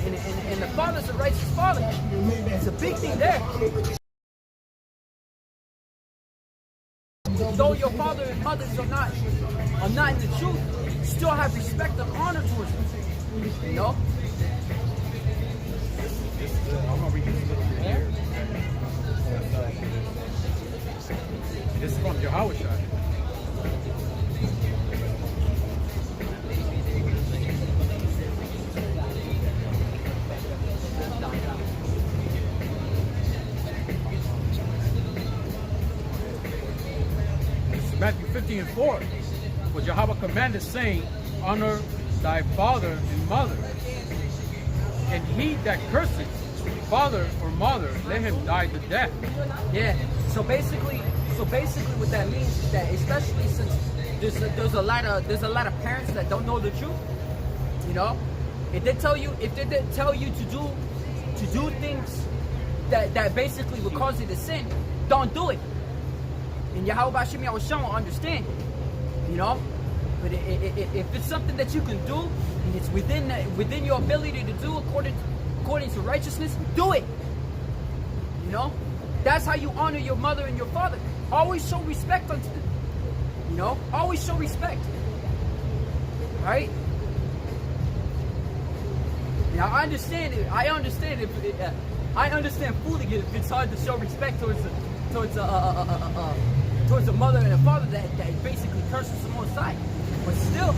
S1: and the father's a righteous father. It's a big thing there. Though your father and mothers are not in the truth, still have respect and honor towards them. You know?
S3: I'm gonna read this a little bit here. This is from Yahawashi. Matthew 15:4, what Yahweh commanded, saying, honor thy father and mother, and he that curseth father or mother, let him die the death.
S1: Yeah. So basically, what that means is that, especially since there's a lot of parents that don't know the truth. You know, if they tell you to do things that basically would cause you to sin, don't do it. And Yahawashi will understand, you know. But if it's something that you can do, and it's within your ability to do according to righteousness, do it. You know, that's how you honor your mother and your father. Always show respect unto them. You know, always show respect. Right? Now I understand it. I understand fully if it's hard to show respect towards a mother and a father that basically curses them on sight. But still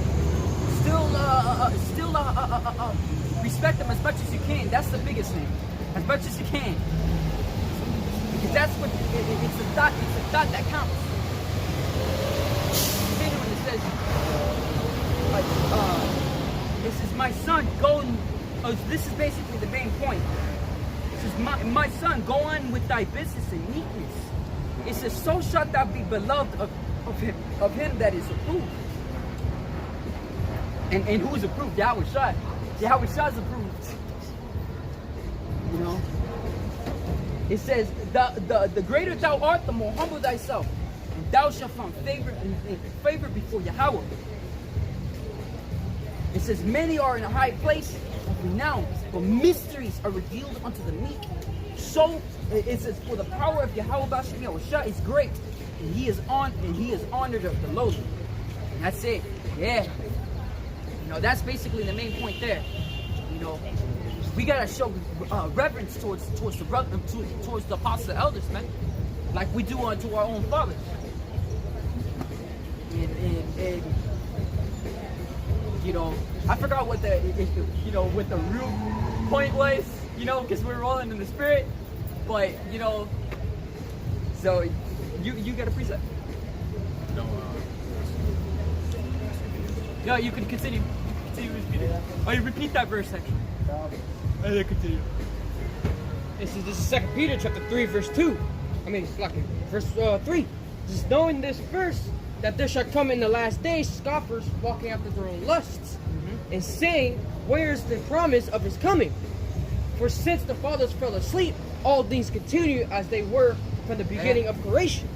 S1: respect them as much as you can. That's the biggest thing. As much as you can. Because that's what it's the thought that counts. When it says, this is my son, go and this is basically the main point. It says, my son, go on with thy business and meekness. It says, so shalt thou be beloved of him that is approved. And who is approved? Yahawashi. Yahawashi is approved. You know? It says, the greater thou art, the more humble thyself. And thou shalt find favor before Yahweh. It says, many are in a high place of renown, but mysteries are revealed unto the meek. So it says, for the power of Yahawashi is great, and he is honored of the lowly. And that's it. Yeah. You know, that's basically the main point there. You know, we gotta show reverence towards the apostles and elders, man, like we do unto our own fathers. And you know, I forgot what the real point was, you know, because we're rolling in the spirit. But you know, so you got a precept.
S3: No.
S1: No, you can continue. Continue repeating. Oh, you repeat that verse section. And then continue.
S2: This is 2 Peter chapter 3, verse 2. I mean, verse 3. Just knowing this verse, that there shall come in the last days scoffers walking after their own lusts, and saying, where is the promise of his coming? For since the fathers fell asleep, all things continue as they were from the beginning of creation.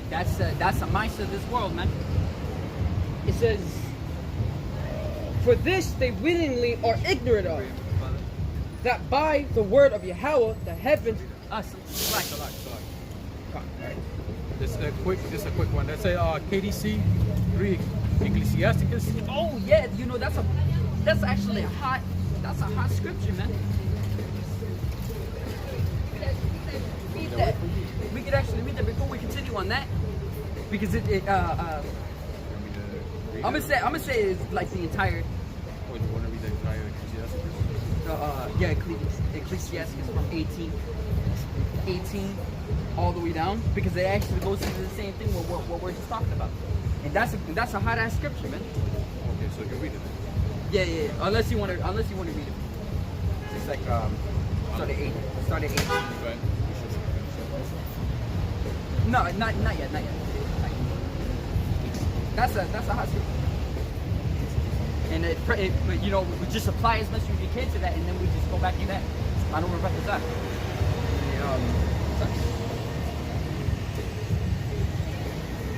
S1: And that's a mindset of this world, man.
S2: It says, for this they willingly are ignorant of, that by the word of Yahweh the heavens...
S3: This a quick one. Let's say KDC 3 Ecclesiasticus.
S1: Oh yeah, you know that's actually a hot scripture, man. Read that. We could actually read that before we continue on that, because I'm gonna say it's like the entire.
S3: Oh, you want to read the entire Ecclesiasticus?
S1: Ecclesiasticus from 18 all the way down, because it actually goes into the same thing what we're just talking about, and that's a hot ass scripture, man.
S3: Okay, so you can read it.
S1: Yeah. Unless you want to read it. It's like start at 8. Start at 8.
S3: Right.
S1: No, not yet. That's a hot scripture. And you know, we just apply as much as we can to that, and then we just go back to that. I don't remember that.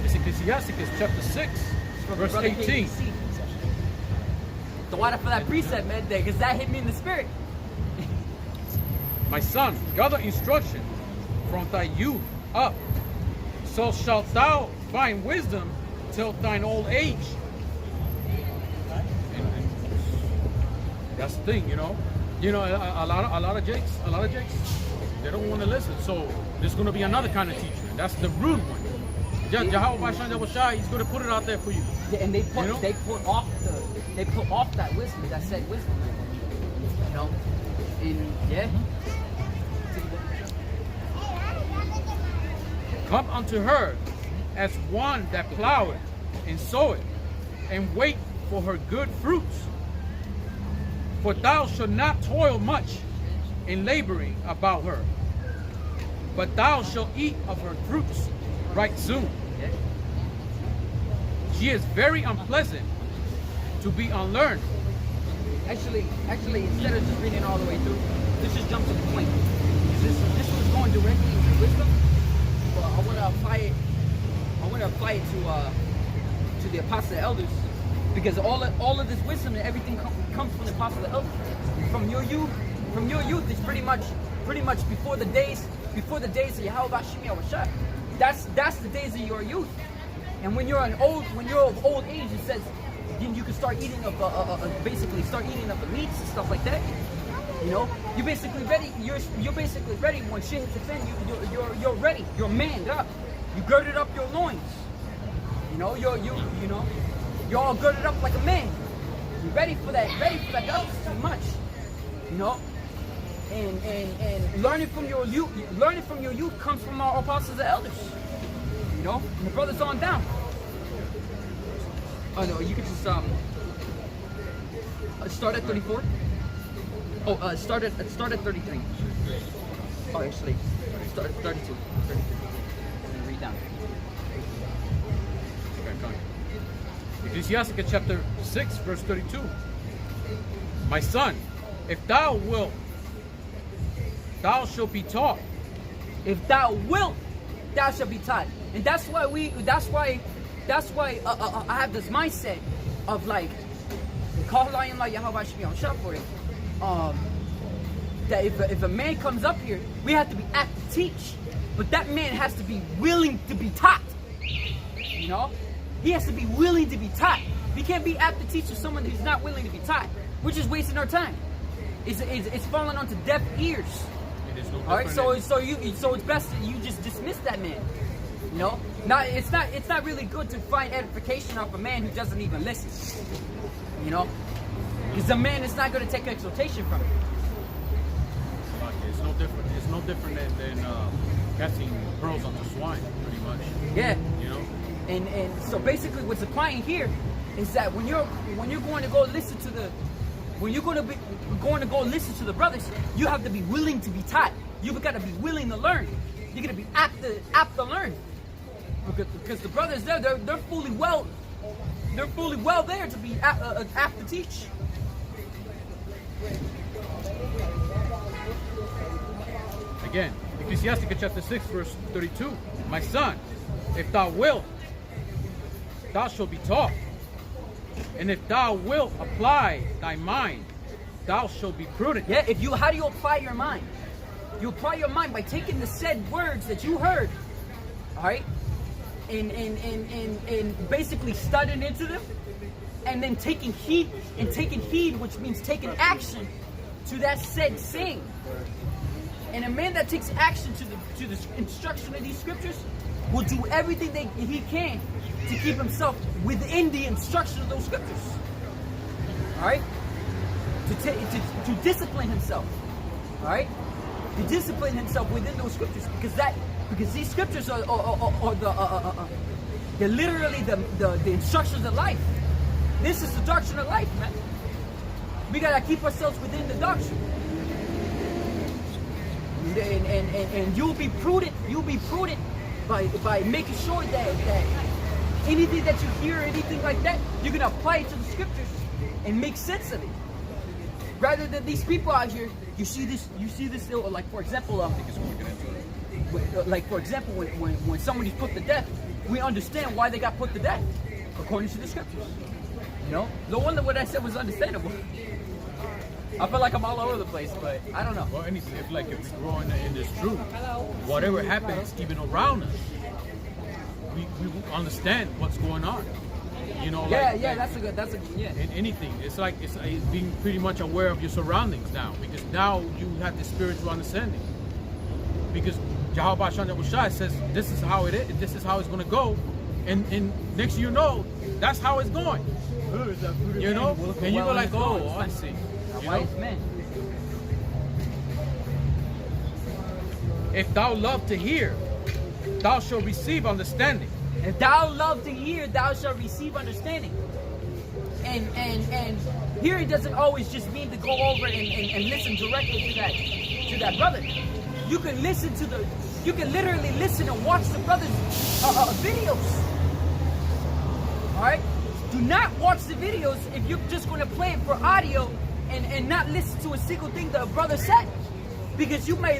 S3: It's Ecclesiasticus chapter 6, verse 18.
S1: The water for that precept, man, because that hit me in the spirit.
S3: My son, gather instruction from thy youth up, so shalt thou find wisdom till thine old age. And that's the thing, you know. You know, a lot of jakes, they don't want to listen. So there's going to be another kind of teacher. That's the rude one. Yahawashi, he's going to put it out there for you.
S1: Yeah, and they put off that wisdom, that said wisdom. You know, and yeah.
S3: Come unto her as one that ploweth and soweth, and wait for her good fruits. For thou shalt not toil much in laboring about her, but thou shalt eat of her fruits right soon. She is very unpleasant to be unlearned.
S1: Actually, instead of just reading all the way through, let's just jump to the point. directly into wisdom, but I want to apply it. I want to apply it to the apostles and elders, because all of this wisdom and everything comes from the apostles and elders. From your youth, it's pretty much before the days of Yahawashi. That's the days of your youth. And when you're of old age, it says then you can start eating of basically start eating of the meats and stuff like that. You know, you're basically ready. You're basically ready when shit hits the fan. You're ready. You're manned up. You girded up your loins. You know, you're all girded up like a man. You're ready for that. That's too much. You know, and learning from your youth comes from our apostles and elders. You know, and the brothers on down. Oh no, you could just start at 34. Oh, start at 33. Oh, actually, start at 32. And read down.
S3: Ecclesiasticus chapter 6, verse 32. My son, if thou wilt, thou shalt be taught.
S1: If thou wilt, thou shalt be taught. And that's why I have this mindset of like, that if a man comes up here, we have to be apt to teach, but that man has to be willing to be taught. You know, he has to be willing to be taught. We can't be apt to teach to someone who's not willing to be taught. We're just wasting our time. It's falling onto deaf ears. All right, so it's best that you just dismiss that man. You know, it's not really good to find edification off a man who doesn't even listen. You know, because the man is not going to take exhortation from it.
S3: It's no different. It's no different than casting pearls onto swine, pretty much.
S1: Yeah.
S3: You know.
S1: And so basically, what's applying here is that when you're going to go listen to the brothers, you have to be willing to be taught. You've got to be willing to learn. You're going to be apt to learn. Because the brothers there, they're fully well there to be apt to teach.
S3: Again, Ecclesiasticus chapter 6, verse 32. My son, if thou wilt, thou shalt be taught. And if thou wilt apply thy mind, thou shalt be prudent.
S1: Yeah, how do you apply your mind? You apply your mind by taking the said words that you heard, all right, and basically studying into them, and then taking heed, which means taking action to that said saying. And a man that takes action to the instruction of these scriptures will do everything he can to keep himself within the instruction of those scriptures. All right, to discipline himself. All right, to discipline himself within those scriptures, because these scriptures are they're literally the instructions of life. This is the doctrine of life, man. We gotta keep ourselves within the doctrine. And you'll be prudent by making sure that anything that you hear, anything like that, you're gonna apply it to the scriptures and make sense of it. Rather than these people out here, you see this, like for example, when somebody's put to death, we understand why they got put to death according to the scriptures. You know, the one that what I said was understandable. I feel like I'm all over the place, but I don't know.
S3: Well, anything. If we grow in this truth, whatever happens, even around us, we understand what's going on. You know.
S1: That's a good. Yeah.
S3: In anything, it's being pretty much aware of your surroundings now, because now you have the spiritual understanding. Because Yahawashi says this is how it is. This is how it's going to go, and next you know, that's how it's going. You know, and you go like, oh, I see.
S1: Wise men.
S3: If thou love to hear, thou shalt receive understanding.
S1: If thou love to hear, thou shalt receive understanding. And here it doesn't always just mean to go over and listen directly to that brother. You can literally listen and watch the brother's videos. All right. Do not watch the videos if you're just going to play it for audio and not listen to a single thing that a brother said. because you may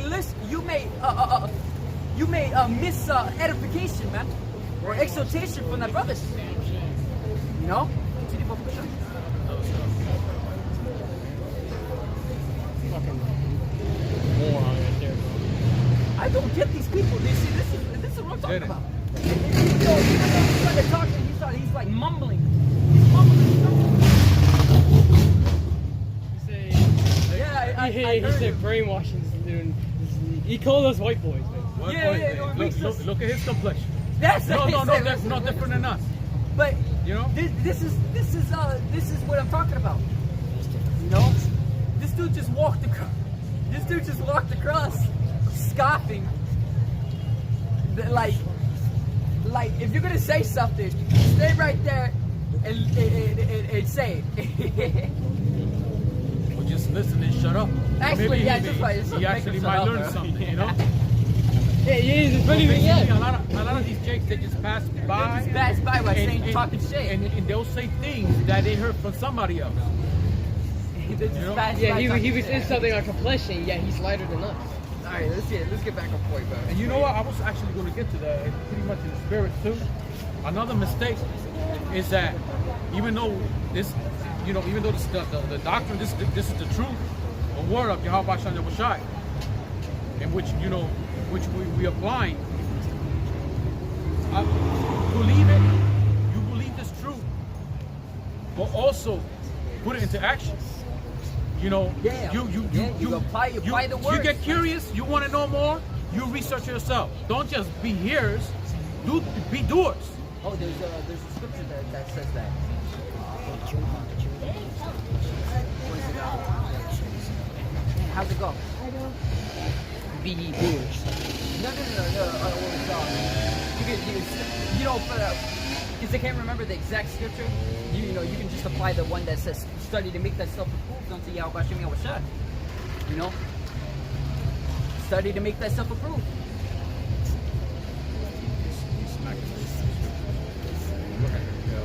S1: miss edification, man, or exhortation from the brothers. You know. Continue, Papa Bishop.
S2: Fucking moron right there, bro.
S1: I don't get these people. They see this is what I'm talking about. He's like mumbling. He's mumbling.
S2: He said brainwashing this dude. He called us white boys, man.
S3: Look at his complexion.
S1: That's
S3: that's not different than us.
S1: But
S3: you know,
S1: this is what I'm talking about. You know, this dude just walked across. This dude just walked across, scoffing. Like if you're gonna say something, stay right there and say it.
S3: Or just listen and shut up.
S1: Actually,
S3: Maybe he actually might learn something, you know.
S2: It's funny.
S3: A lot of these jakes, they just pass by.
S1: They just pass by saying talking shit,
S3: and they'll say things that they heard from somebody else.
S1: They just pass
S2: Yeah,
S1: by
S2: he was
S1: shit.
S2: insulting our complexion. Yeah, he's lighter than us.
S1: All right, let's get back on point, bro.
S3: And you know what? I was actually going to get to that, pretty much in the spirit too. Another mistake is that even though this, you know, even though this, the doctrine, this is the truth, the word of Yahawashi and Yahawashi, in which we applying. Believe it. You believe this truth, but also put it into action. You know,
S1: you apply the words.
S3: You get curious, you want to know more, you research yourself. Don't just be hearers, be doers.
S1: Oh, there's a scripture that says that. What is it? How's it go?
S2: Be ye doers.
S1: No. You know, because I can't remember the exact scripture. You know, you can just apply the one that says, "Study to make thyself approved unto Yahawashi Yahawashi." You know, study to make thyself approved.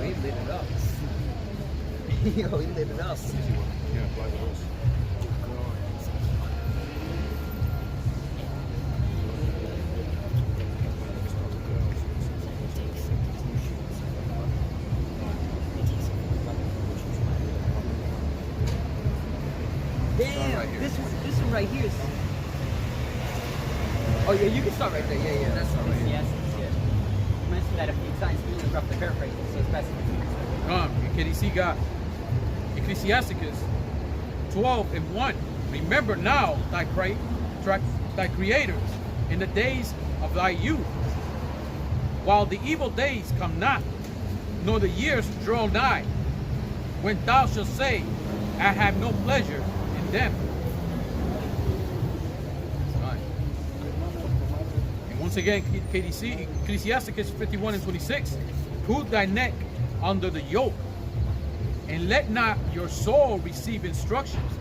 S1: He lit it up. Yo, he lit it up. Damn, this one right here is. Oh yeah, you can start right there. Yeah, that's all right. Yes. I mentioned that a few times. We look up the paraphrase, so it's best.
S3: KDC got Ecclesiasticus 12:1. Remember now thy creators in the days of thy youth, while the evil days come not, nor the years draw nigh, when thou shalt say, I have no pleasure in them. And once again, KDC, Ecclesiasticus 51:26, put thy neck under the yoke, and let not your soul receive instructions.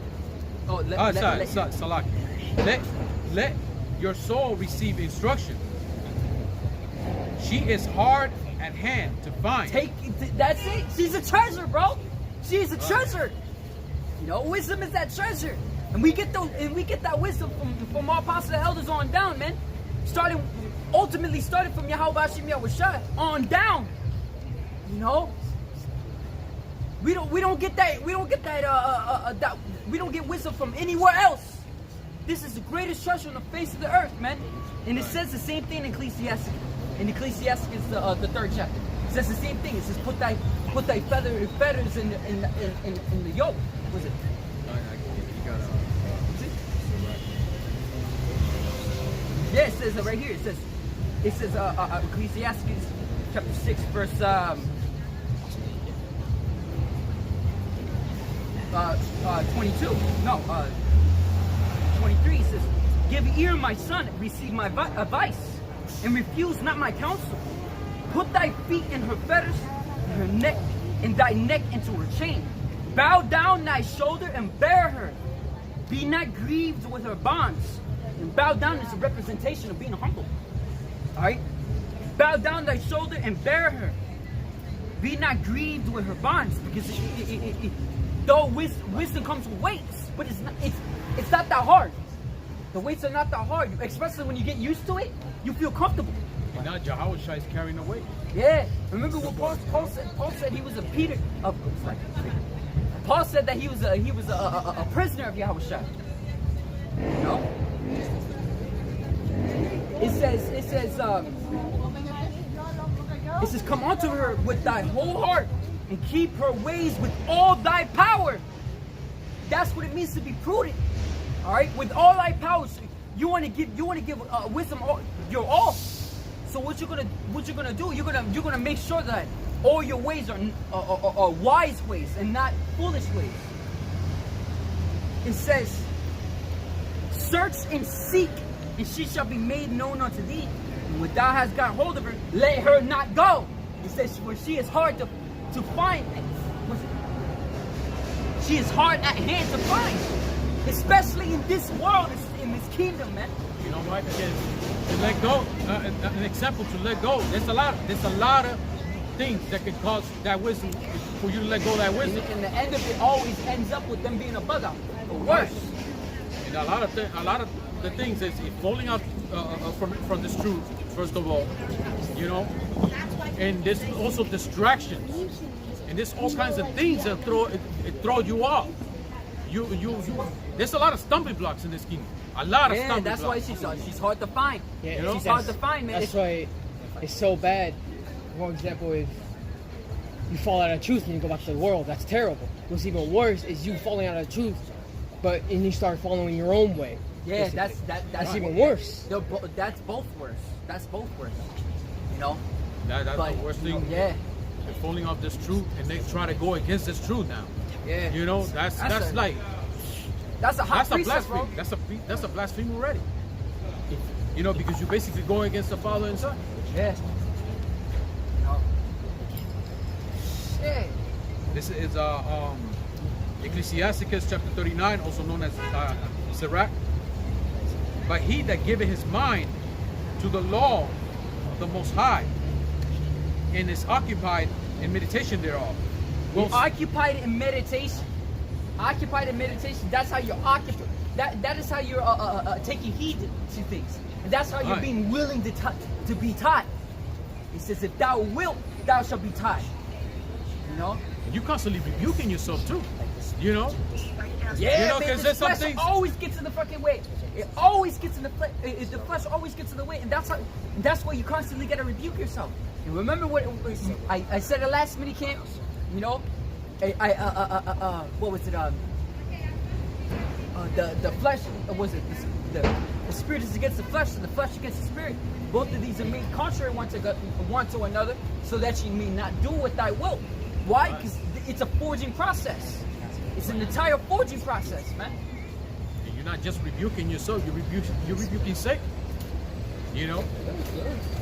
S3: Let your soul receive instruction. She is hard at hand to find.
S1: That's it. She's a treasure, bro. She's a treasure. You know, wisdom is that treasure, and we get that wisdom from our apostles and elders on down, man. Ultimately started from Yahawashi Yahawashi on down. You know, we don't get wisdom from anywhere else. This is the greatest treasure on the face of the earth, man. And it says the same thing in Ecclesiasticus. In Ecclesiasticus, the 3rd chapter, it says the same thing. It says put thy feathers in the yoke. Was it? Yeah, it says right here. It says Ecclesiastes chapter 6 verse 22. No, 23 says, "Give ear, my son, receive my advice, and refuse not my counsel. Put thy feet in her fetters, and her neck, and thy neck into her chain. Bow down thy shoulder and bear her. Be not grieved with her bonds." And bow down is a representation of being humble. All right? Bow down thy shoulder and bear her. Be not grieved with her bonds, because though wisdom comes with weights, but it's not that hard. The weights are not that hard, especially when you get used to it. You feel comfortable.
S3: And now Yahawashi is carrying the weight.
S1: Yeah. Remember what Paul said? Paul said he was a Peter. Paul said that he was a prisoner of Yahawashi. You know. It says, come unto her with thy whole heart, and keep her ways with all thy power. That's what it means to be prudent. All right, with all thy power, you want to give wisdom your all. So what you're gonna do? You're gonna make sure that all your ways are wise ways and not foolish ways. It says, search and seek, and she shall be made known unto thee. And when thou hast got hold of her, let her not go. It says, for she is hard to find. She is hard at hand to find, especially in this world, in this kingdom, man.
S3: You know what? Again, to let go. An example to let go. There's a lot of things that can cause that wisdom for you to let go of that wisdom.
S1: And the end of it always ends up with them being a bug out, or worse.
S3: And a lot of the things is falling out from this truth. First of all, you know, and there's also distractions, and there's all kinds of things that throw you off. You there's a lot of stumbling blocks in this kingdom. A lot of stumbling blocks.
S1: That's why she's hard to find.
S2: Yeah,
S1: you know? She's hard to find, man.
S2: That's why it's so bad. One example is you fall out of truth and you go back to the world. That's terrible. What's even worse is you falling out of truth, and you start following your own way.
S1: Yeah, that's
S2: even worse.
S1: That's both worse. That's both worse. You know.
S3: That's the worst thing.
S1: Yeah.
S3: They're falling off this truth, and they try to go against this truth now.
S1: Yeah.
S3: You know, that's a
S1: blasphemy, bro.
S3: That's a blasphemy already. You know, because you're basically going against the Father and Son.
S1: Yeah. Yeah.
S3: This is Ecclesiasticus chapter 39, also known as Sirach. But he that giveth his mind to the law of the Most High, and is occupied in meditation thereof.
S1: Occupied in meditation. Occupied in meditation. That's how you're occupied. That is how you're taking heed to things. And that's how you're being willing to be taught. He says, if thou wilt, thou shalt be taught. You know?
S3: And you constantly rebuking yourself too. You know?
S1: Yeah,
S3: you know,
S1: man, the flesh always gets in the fucking way. It always gets in the flesh. The flesh always gets in the way, and that's why you constantly gotta rebuke yourself. And remember what I said at last mini camp. You know, what was it? The flesh was it? The spirit is against the flesh, and the flesh against the spirit. Both of these are made contrary one to another, so that you may not do what thy will. Why? Because it's a forging process. It's an entire forging process, man.
S3: And you're not just rebuking yourself; you're rebuking Satan. You know.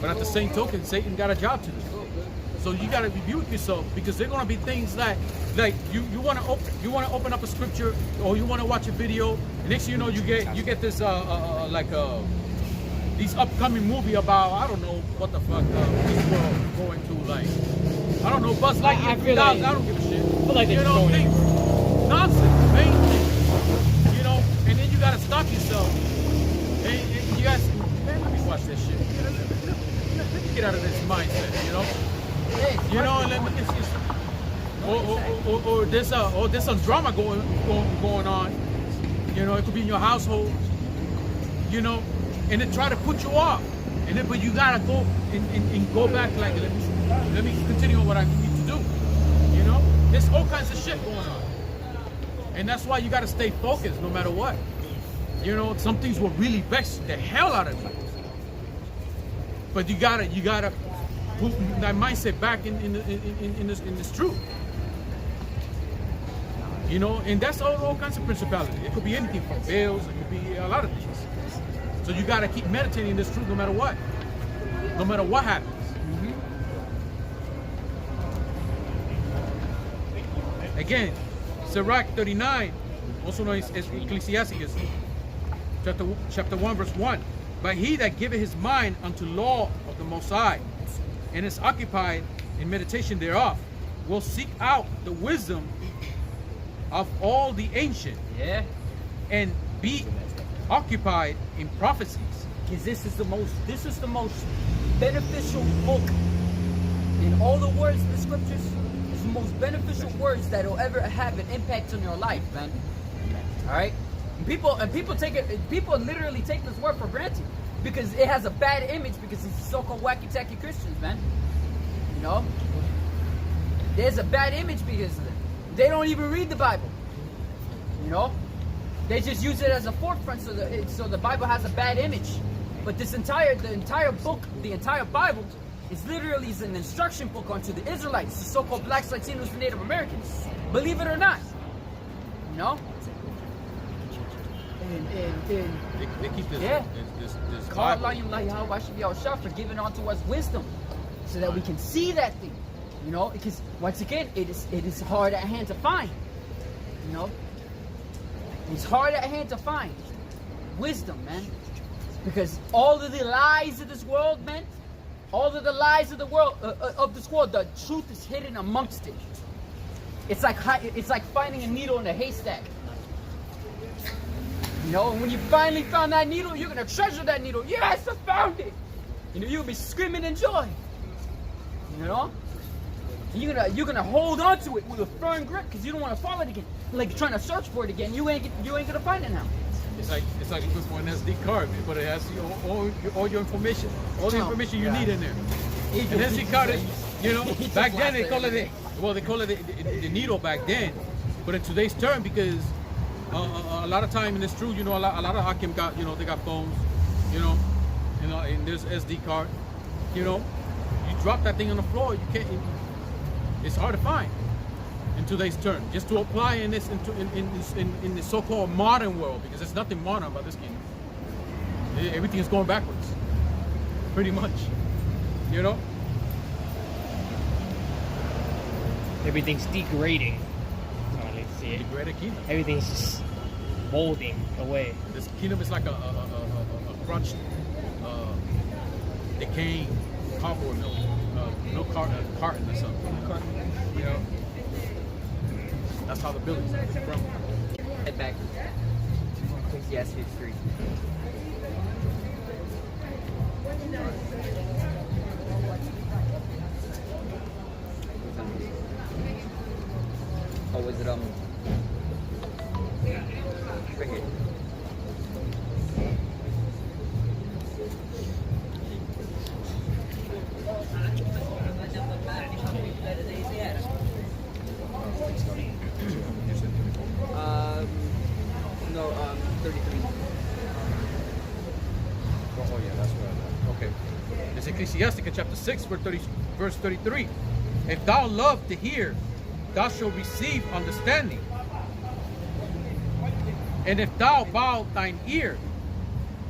S3: But at the same token, Satan got a job to do. So you got to rebuke yourself, because there are going to be things like you want to open up a scripture, or you want to watch a video, and next thing you know you get this these upcoming movie about, I don't know what the fuck this world going to, like, I don't know, Buzz Lightyear. I don't give a shit.
S2: I feel like
S3: you know, things, nonsense, main thing. You know, and then you got to stop yourself. And you guys, man, let me watch this shit. Let me get out of this mindset, you know. You know, and let me or there's some drama going on. You know, it could be in your household. You know, and they try to put you off, and then but you gotta go and go back. Like, let me continue on what I need to do. You know, there's all kinds of shit going on, and that's why you gotta stay focused no matter what. You know, some things will really vex the hell out of you, but you gotta put that mindset back in this truth. You know, and that's all kinds of principalities. It could be anything from bills, it could be a lot of things. So you gotta keep meditating this truth no matter what. No matter what happens. Again, Sirach 39, also known as Ecclesiasticus, chapter 1, verse 1. But he that giveth his mind unto law of the Most High, and is occupied in meditation thereof, will seek out the wisdom of all the ancient, and be occupied in prophecies.
S1: Because this is the most beneficial book in all the words in the scriptures. It's the most beneficial words that will ever have an impact on your life, man. All right, and people take it. People literally take this word for granted because it has a bad image because it's so-called wacky-tacky Christians, man. You know, there's a bad image because of it. They don't even read the Bible. You know, they just use it as a forefront so the Bible has a bad image. But the entire book, the entire Bible, is literally an instruction book onto the Israelites, the so-called blacks, Latinos, and Native Americans. Believe it or not, you know.
S3: They keep this.
S1: Yeah.
S3: This
S1: God,
S3: Bible.
S1: Yahawashi, for giving unto us wisdom, so that we can see that thing. You know, because once again, it is hard at hand to find. You know, it's hard at hand to find wisdom, man. Because all of the lies of this world, man, all of the lies of the world, the truth is hidden amongst it. It's like finding a needle in a haystack. You know, and when you finally found that needle, you're gonna treasure that needle. Yes, I found it. You know, you'll be screaming in joy. You know, and you're gonna hold on to it with a firm grip because you don't want to fall it again. Like trying to search for it again, you ain't gonna find it now.
S3: It's like looking for an SD card, but it has all your information, all the information you need in there. An SD card is, you know, back then they call it the needle back then, but in today's term, because a lot of time, and it's true, you know, a lot of Hakim got, you know, they got phones, you know, and there's SD card, you know, you drop that thing on the floor, you can't. It's hard to find in today's term. Just to apply in this in the so-called modern world, because there's nothing modern about this kingdom. Everything is going backwards, pretty much. You know,
S2: Everything's degrading. That's how I like to see it.
S3: degraded kingdom.
S2: Everything's just molding away.
S3: This kingdom is like a crunched, decaying cardboard milk carton or something. You know, that's how the building's from.
S1: Head back. Yes, it's 3. Oh, was it right here? No, 33.
S3: Oh yeah, that's right. Okay. It's Ecclesiasticus chapter 6, verse 33. If thou love to hear, thou shalt receive understanding. And if thou bow thine ear,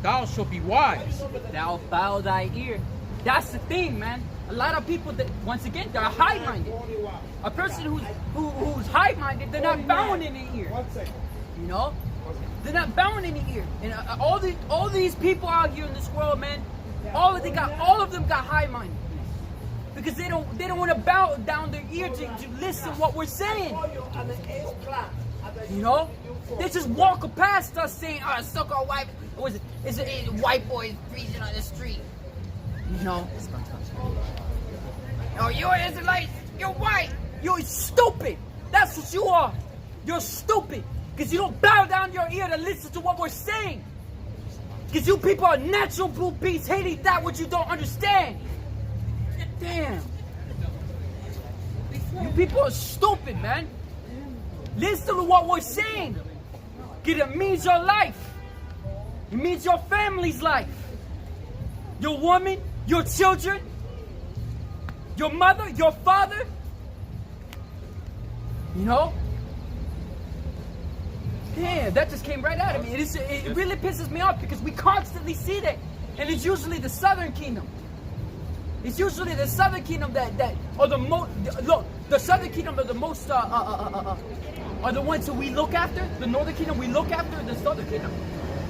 S3: thou shalt be wise.
S1: Thou bow thy ear. That's the thing, man. A lot of people that, once again, they're high-minded. A person who's high-minded, they're not bowing in the ear. You know, they're not bowing in the ear. And all these people out here in this world, man, all of them got high-minded because they don't want to bow down their ear to listen what we're saying. You know, they just walk past us saying, "Oh, so-called white, it's a white boy freezing on the street." You know, oh, you're an Israelite, you're white, you're stupid. That's what you are. You're stupid because you don't bow down your ear to listen to what we're saying. Because you people are natural blue beasts hating that which you don't understand. Damn. You people are stupid, man. Listen to what we're saying. Because it means your life. It means your family's life. Your woman, your children, your mother, your father. You know? Damn, that just came right out of me. It really pisses me off because we constantly see that. And it's usually the southern kingdom. It's usually the southern kingdom the southern kingdom are the most are the ones that we look after. The northern kingdom we look after, the southern kingdom.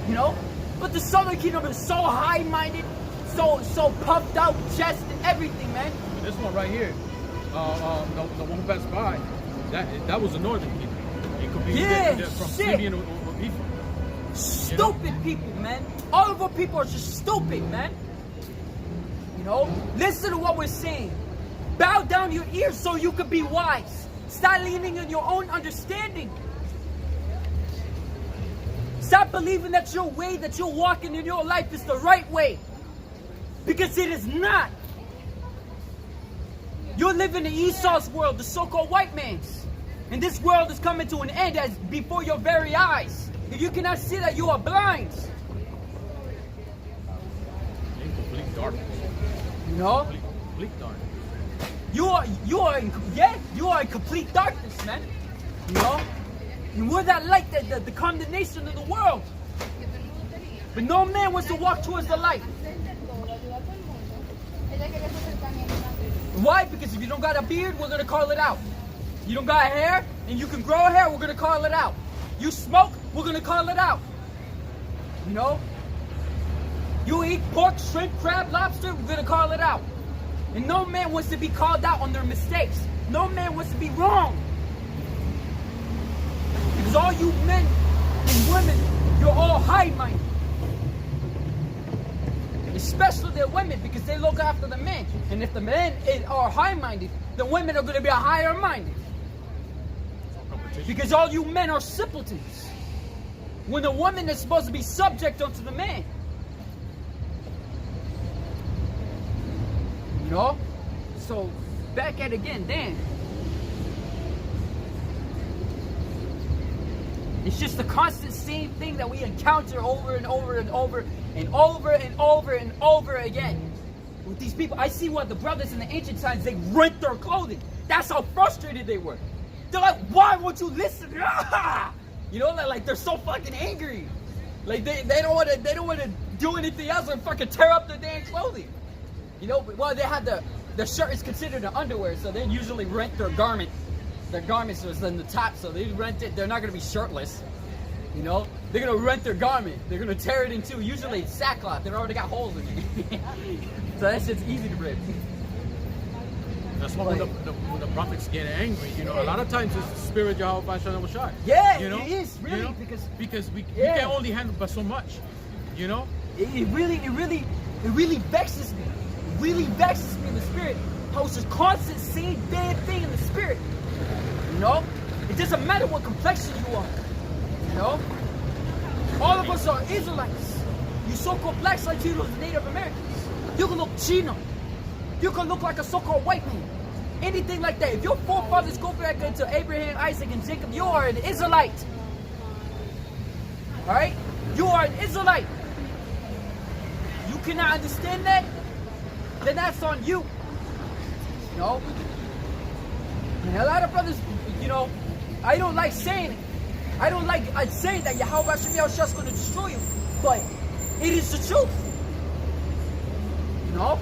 S1: You know? But the southern kingdom is so high-minded, so puffed out chest and everything, man.
S3: This one right here, the one who passed by, that was the northern kingdom. It could be
S1: Yeah,
S3: from
S1: shit.
S3: Simeon or Ephraim.
S1: Stupid people, man. All of our people are just stupid, man. You know? Listen to what we're saying. Bow down your ears so you can be wise. Stop leaning on your own understanding. Stop believing that your way that you're walking in your life is the right way. Because it is not. You're living in Esau's world, the so-called white man's. And this world is coming to an end as before your very eyes. If you cannot see that, you are blind.
S3: In complete darkness.
S1: You know?
S3: Complete darkness.
S1: You are in complete darkness, man. You know? And we're that light, the condemnation of the world. But no man wants to walk towards the light. Why? Because if you don't got a beard, we're gonna call it out. You don't got hair, and you can grow hair, we're gonna call it out. You smoke, we're gonna call it out. You know? You eat pork, shrimp, crab, lobster, we're gonna call it out. And no man wants to be called out on their mistakes. No man wants to be wrong. Because all you men and women, you're all high-minded. Especially the women, because they look after the men. And if the men are high-minded, the women are going to be higher-minded. Because all you men are simpletons. When the woman is supposed to be subject unto the man. You know? So, back at again, Dan. It's just the constant same thing that we encounter over and over and over and over and over and over again. With these people, I see what the brothers in the ancient times, they rent their clothing. That's how frustrated they were. They're like, why won't you listen? You know, like they're so fucking angry. Like they don't want to do anything else and fucking tear up their damn clothing. You know, well, they have the shirt is considered an underwear, so they usually rent their garment. Their garments was in the top, so they rent it. They're not gonna be shirtless. You know, they're gonna rent their garment. They're gonna tear it in two. Usually it's sackcloth. They already got holes in it, so that shit's easy to rip.
S3: That's why when the prophets get angry, you know, a lot of times it's the spirit Yahawashi.
S1: Yeah,
S3: you know?
S1: it is really,
S3: you know?
S1: because
S3: we can only handle but so much, you know.
S1: It really vexes me. It really vexes me in the spirit. How it's just constant same damn thing in the spirit. You know, it doesn't matter what complexion you are. You know, all of us are Israelites. You so-called black Latinos and Native Americans. You can look Chino. You can look like a so-called white man. Anything like that. If your forefathers go back into Abraham, Isaac, and Jacob, you are an Israelite. All right, you are an Israelite. You cannot understand that, then that's on you. You know, and a lot of brothers, you know, I don't like saying it. I don't like saying that Yahawashi is going to destroy you, but it is the truth. You know,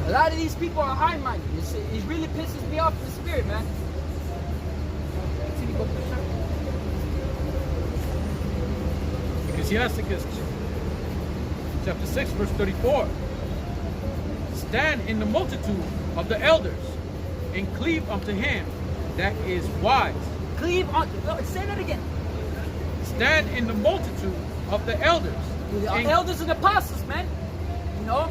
S1: a lot of these people are high-minded. It really pisses me off in the spirit, man.
S3: Ecclesiasticus chapter 6 verse 34. Stand in the multitude of the elders and cleave unto him that is wise.
S1: Cleave on. Say that again.
S3: Stand in the multitude of the elders.
S1: The elders and apostles, man. You know,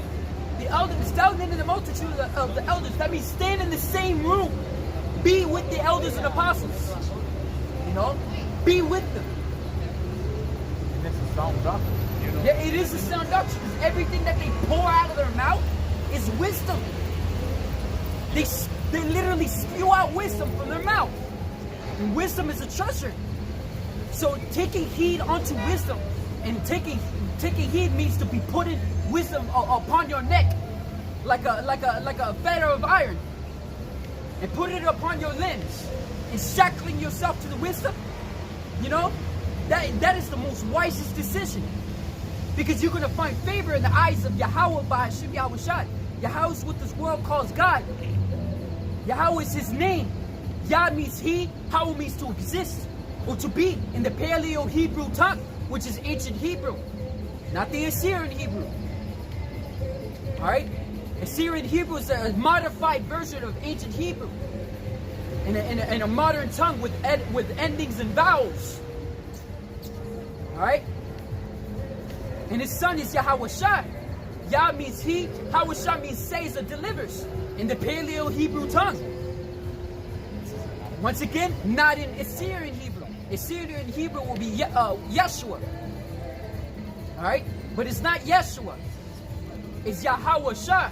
S1: the elders, stand in the multitude of the elders. That means stand in the same room. Be with the elders and apostles. You know, be with them.
S3: And that's a sound doctrine. You know?
S1: Yeah, it is a sound doctrine because everything that they pour out of their mouth is wisdom. They literally spew out wisdom from their mouth. And wisdom is a treasure. So taking heed unto wisdom, and taking heed means to be putting wisdom upon your neck, like a fetter of iron, and putting it upon your limbs, and shackling yourself to the wisdom. You know, that is the most wisest decision, because you're gonna find favor in the eyes of Yahweh by Hashem Yahawashi. Yahweh is what this world calls God. Yahweh is his name. Yah means he, Hawah means to exist or to be in the Paleo-Hebrew tongue, which is ancient Hebrew, not the Assyrian Hebrew. Alright? Assyrian Hebrew is a modified version of ancient Hebrew in a modern tongue with endings and vowels. Alright? And his son is Yahawashi. Yah means he, Hawashi means saves or delivers in the Paleo Hebrew tongue. Once again, not in Assyrian Hebrew. Assyrian Hebrew will be Yeshua. Alright? But it's not Yeshua. It's Yahawashi.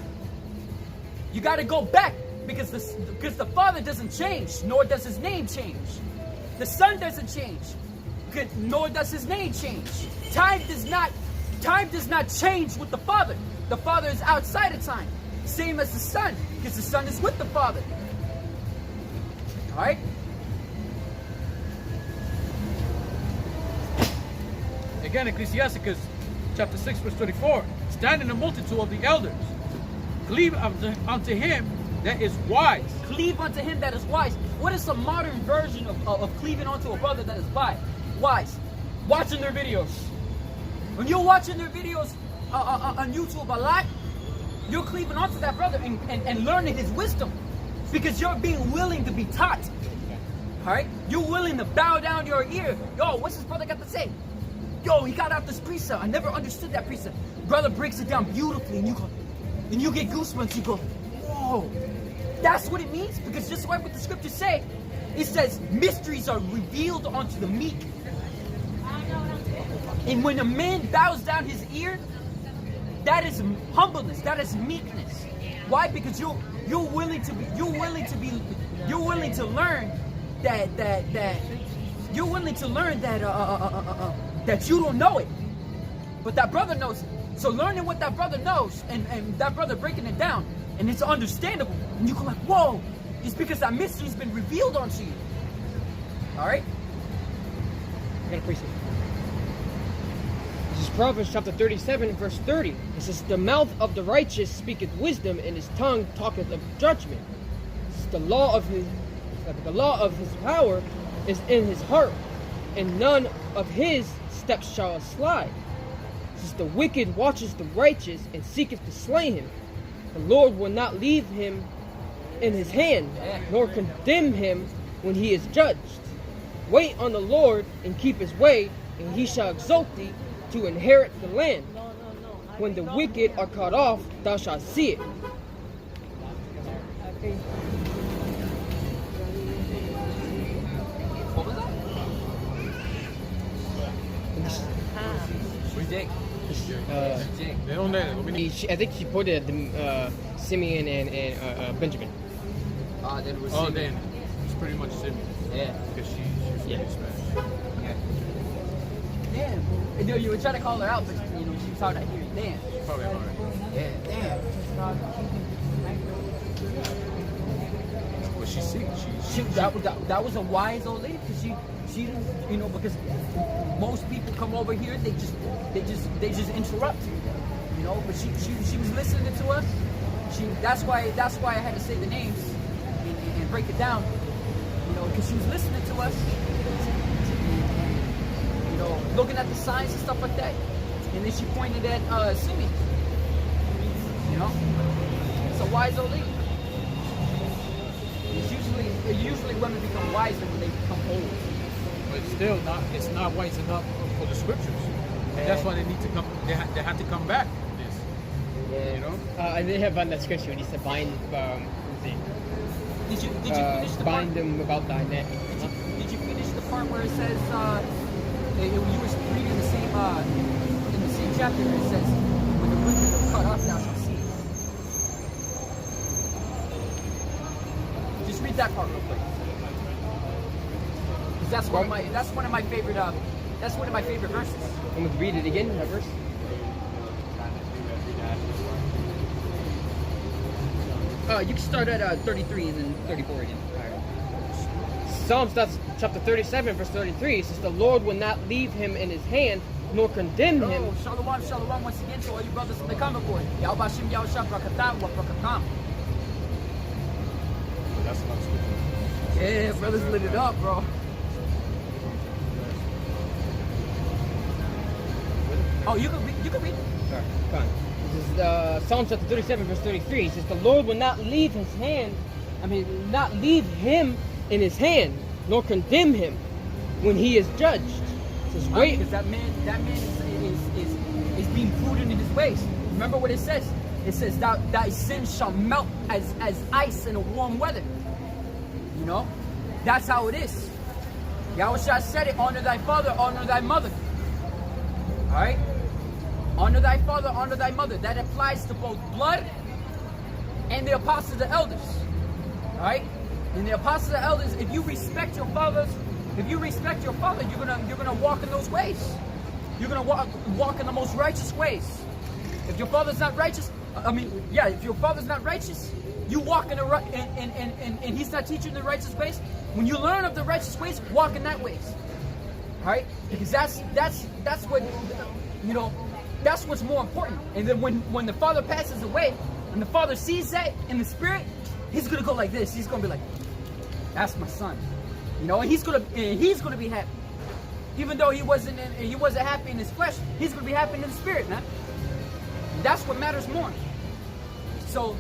S1: You got to go back because the Father doesn't change, nor does his name change. The Son doesn't change, nor does his name change. Time does not change with the Father. The Father is outside of time. Same as the Son, because the Son is with the Father. Alright?
S3: Again, Ecclesiasticus chapter 6, verse 24. Stand in the multitude of the elders. Cleave unto him that is wise.
S1: Cleave unto him that is wise. What is the modern version of cleaving onto a brother that is wise? Watching their videos. When you're watching their videos on YouTube a lot, you're cleaving onto that brother and learning his wisdom. Because you're being willing to be taught. Alright? You're willing to bow down your ear. Yo, what's this brother got to say? Yo, he got out this precept. I never understood that precept. Brother breaks it down beautifully and you get goosebumps. You go, whoa. That's what it means? Because just like what the scriptures say, it says mysteries are revealed unto the meek. And when a man bows down his ear, that is humbleness, that is meekness. Why? Because you're willing to learn that you don't know it, but that brother knows it. So learning what that brother knows and that brother breaking it down, and it's understandable, and you go like, whoa, it's because that mystery's been revealed unto you. All right.
S2: I got a precept. This is Proverbs chapter 37, verse 30. It says, the mouth of the righteous speaketh wisdom, and his tongue talketh of judgment. The law of his power is in his heart, and none of his steps shall slide. Since the wicked watches the righteous and seeketh to slay him, the Lord will not leave him in his hand, nor condemn him when he is judged. Wait on the Lord and keep his way, and he shall exalt thee to inherit the land. When the wicked are cut off, thou shalt see it.
S1: What was that?
S2: I think she quoted Simeon and Benjamin.
S1: Then it was
S3: Oh, then it's pretty much Simeon.
S1: Yeah.
S3: Because she's Spanish.
S1: Damn. You know, you were trying to call her out, but you know she was hard to hear. Damn.
S3: Probably all right.
S1: Yeah. Damn.
S3: But she's sick.
S1: That was a wise old lady because she didn't, you know, because most people come over here, they just interrupt, you know. But she was listening to us. That's why I had to say the names and break it down, you know, because she was listening to us, you know, looking at the signs and stuff like that. And then she pointed at Simeon, you know. It's a wise old lady. Usually women become wiser when they become old.
S3: But still it's not wise enough for the scriptures.
S1: Yeah.
S3: That's why they need to come. They have to come back. This,
S1: Yeah.
S3: you know.
S2: And they have on that scripture when he said bind.
S1: Did you finish the part?
S2: bind them about thy neck.
S1: Did you finish the part where it says you were reading the same in the same chapter? It says, "When the wicked are cut off, thou shalt see." Just read that part real quick. 'Cause that's one of my favorite verses.
S2: I'm going to read it again, that verse. You can start at 33 and then 34 again. Psalms chapter 37, verse 33. It says, the Lord will not leave him in his hand, nor condemn him.
S1: Oh, shalom once again to all you brothers in the comment board. Yahawashi, Yahawashi, brakatam, wa brakatam.
S3: That's not scripture.
S1: Yeah, brothers lit it up, bro. Oh, you can read it.
S2: Sorry, fine. This is Psalm chapter 37, verse 33. It says, the Lord will not leave not leave him in his hand, nor condemn him when he is judged. Just wait.
S1: Because that man is being prudent in his ways. Remember what it says? It says that thy sins shall melt as ice in a warm weather. You know? That's how it is. Yahawashi said it, honor thy father, honor thy mother. Alright? Honor thy father, honor thy mother. That applies to both blood and the apostles, the elders. Alright? And the apostles, the elders, if you respect your fathers, you're gonna walk in those ways. You're gonna walk in the most righteous ways. If your father's not righteous, if your father's not righteous, you walk in the right, and he's not teaching the righteous ways. When you learn of the righteous ways, walk in that ways. Right? Because that's what, you know, that's what's more important. And then when the father passes away, and the father sees that in the spirit, he's gonna go like this. He's gonna be like, that's my son. You know, and he's gonna be happy. Even though he wasn't happy in his flesh, he's gonna be happy in the spirit, man. And that's what matters more. So,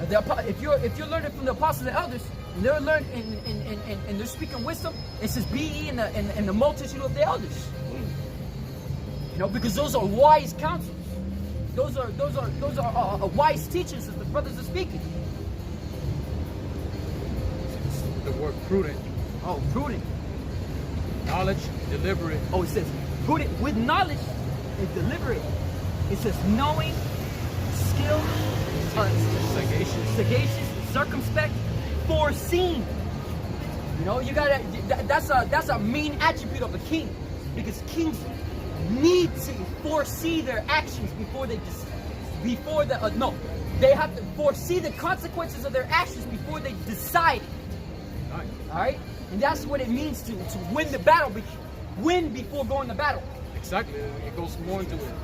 S1: if you're learning from the apostles and elders, and they're learning and they're speaking wisdom, it says be ye in the multitude of the elders. You know, because those are wise counsels. Those are wise teachings that the brothers are speaking.
S3: The word prudent.
S1: Oh, prudent.
S3: Knowledge, deliberate.
S1: Oh, it says prudent with knowledge and deliberate. It says knowing, skill, sagacious, circumspect, foreseen. You know, you gotta. That's a main attribute of a king, because kings need to foresee their actions they have to foresee the consequences of their actions before they decide.
S3: Nice.
S1: All right, and that's what it means to win the battle. Win before going to battle.
S3: Exactly. It goes more into it.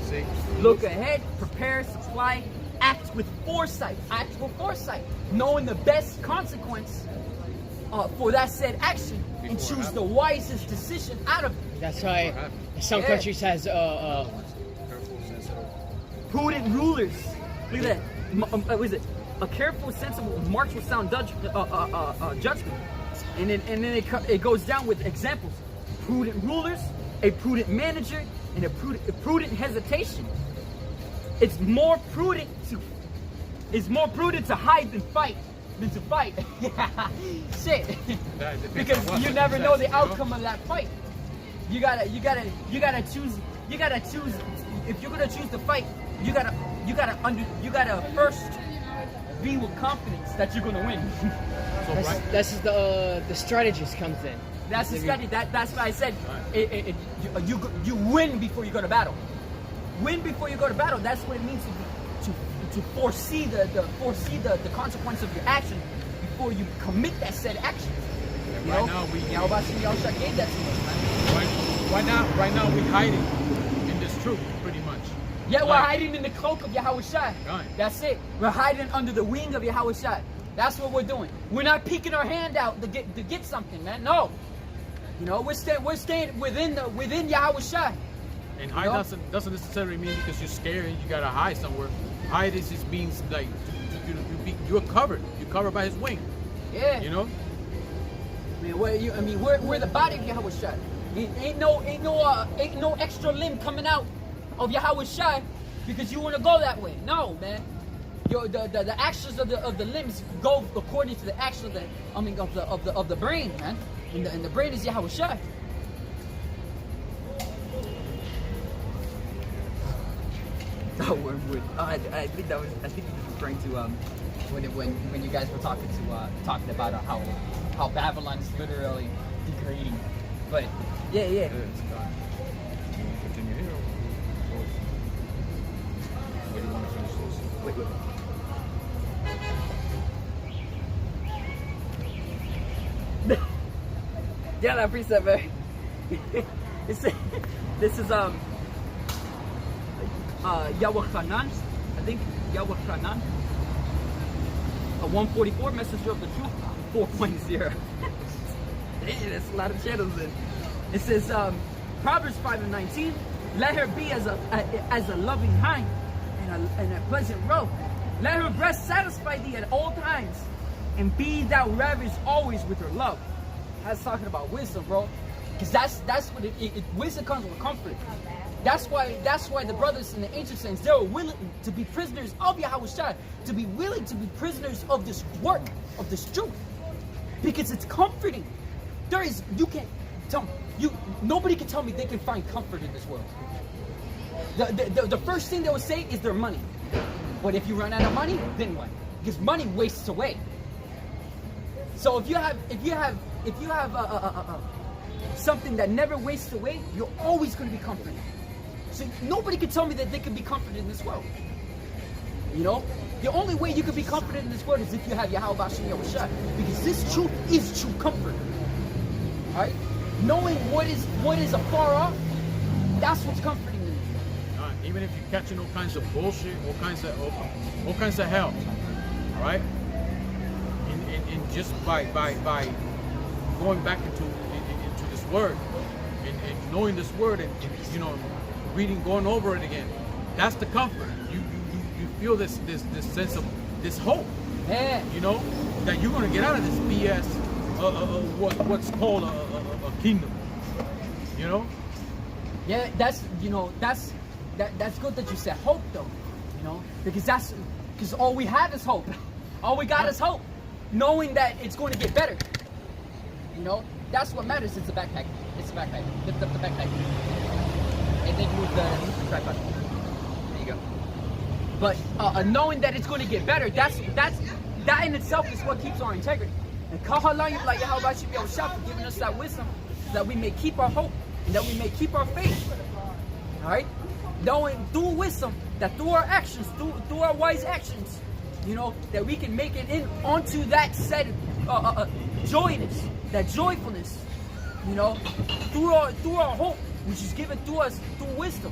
S3: See?
S1: Look ahead, prepare, supply, act with foresight. Act with foresight, knowing the best consequence for that said action, and choose the wisest decision out of it.
S2: That's why some countries has
S1: prudent rulers. Look at that. What is it? A careful, sensible march with sound judgment. And then it goes down with examples. Prudent rulers, a prudent manager, and a prudent hesitation. It's more prudent to hide than to fight. Shit. Because you never know the outcome of that fight. You gotta choose. If you're gonna choose to fight, you gotta first be with confidence that you're gonna win.
S3: So
S2: this is the strategist comes in.
S1: That's the strategy. That's why I said you win before you go to battle. Win before you go to battle. That's what it means to foresee the consequence of your action before you commit that said action.
S3: Right now
S1: Yahawashi gave that to us, man.
S3: Right now we're hiding in this truth, pretty much.
S1: Yeah, we're hiding in the cloak of Yahawashi.
S3: Right.
S1: That's it. We're hiding under the wing of Yahawashi. That's what we're doing. We're not peeking our hand out to get something, man. No. You know, we're staying within Yahawashi.
S3: And hide doesn't necessarily mean because you're scared and you gotta hide somewhere. Hide is just means like you're covered. You're covered by His wing.
S1: Yeah.
S3: You know.
S1: We're the body of Yahawashi. Ain't no extra limb coming out of Yahawashi because you want to go that way. No, man. The actions of the limbs go according to the action of the brain, man. And the brain is Yahawashi. Oh, wormwood. I think he was referring to when you guys were talking about how Babylon is literally degrading. But yeah.
S3: Continue here. Or do you want to finish this?
S1: Wait. Yeah, that precept, man. This is Yahawashi, I think Yahawashi, a 144 Messenger of the Truth 4.0. Hey, that's a lot of channels in. It says Proverbs 5:19. Let her be as a loving hind and a pleasant roe. Let her breast satisfy thee at all times, and be thou ravished always with her love. That's talking about wisdom, bro. Because that's what wisdom comes with comfort. That's why the brothers in the ancient sense, they were willing to be prisoners of Yahawashi, to be willing to be prisoners of this work, of this truth. Because it's comforting. Nobody can tell me they can find comfort in this world. The first thing they will say is their money. But if you run out of money, then what? Because money wastes away. So if you have something that never wastes away, you're always going to be comforted. So nobody can tell me that they can be comforted in this world. You know, the only way you can be comforted in this world is if you have Yahawashi and Yahawashi, because this truth is true comfort. All right, knowing what is afar off, that's what's comforting me.
S3: Even if you're catching all kinds of bullshit, all kinds of hell, all right, and just by going back into this word and knowing this word and you know, reading, going over it again, that's the comfort. You feel this sense of this hope.
S1: Yeah.
S3: You know that you're gonna get out of this BS. What's called a kingdom. You know.
S1: Yeah, that's good that you said hope though. You know, because all we have is hope. All we got is hope, knowing that it's going to get better. You know, that's what matters. It's a backpack. It's a backpack. Lift up the backpack. And then move the tripod. There you go. But knowing that it's going to get better, that in itself is what keeps our integrity. And Kahalayim like Yahawashi for giving us that wisdom, so that we may keep our hope and that we may keep our faith. All right, knowing through wisdom that through our actions, through our wise actions, you know, that we can make it in onto that said joyness, that joyfulness, you know, through our hope, which is given to us through wisdom,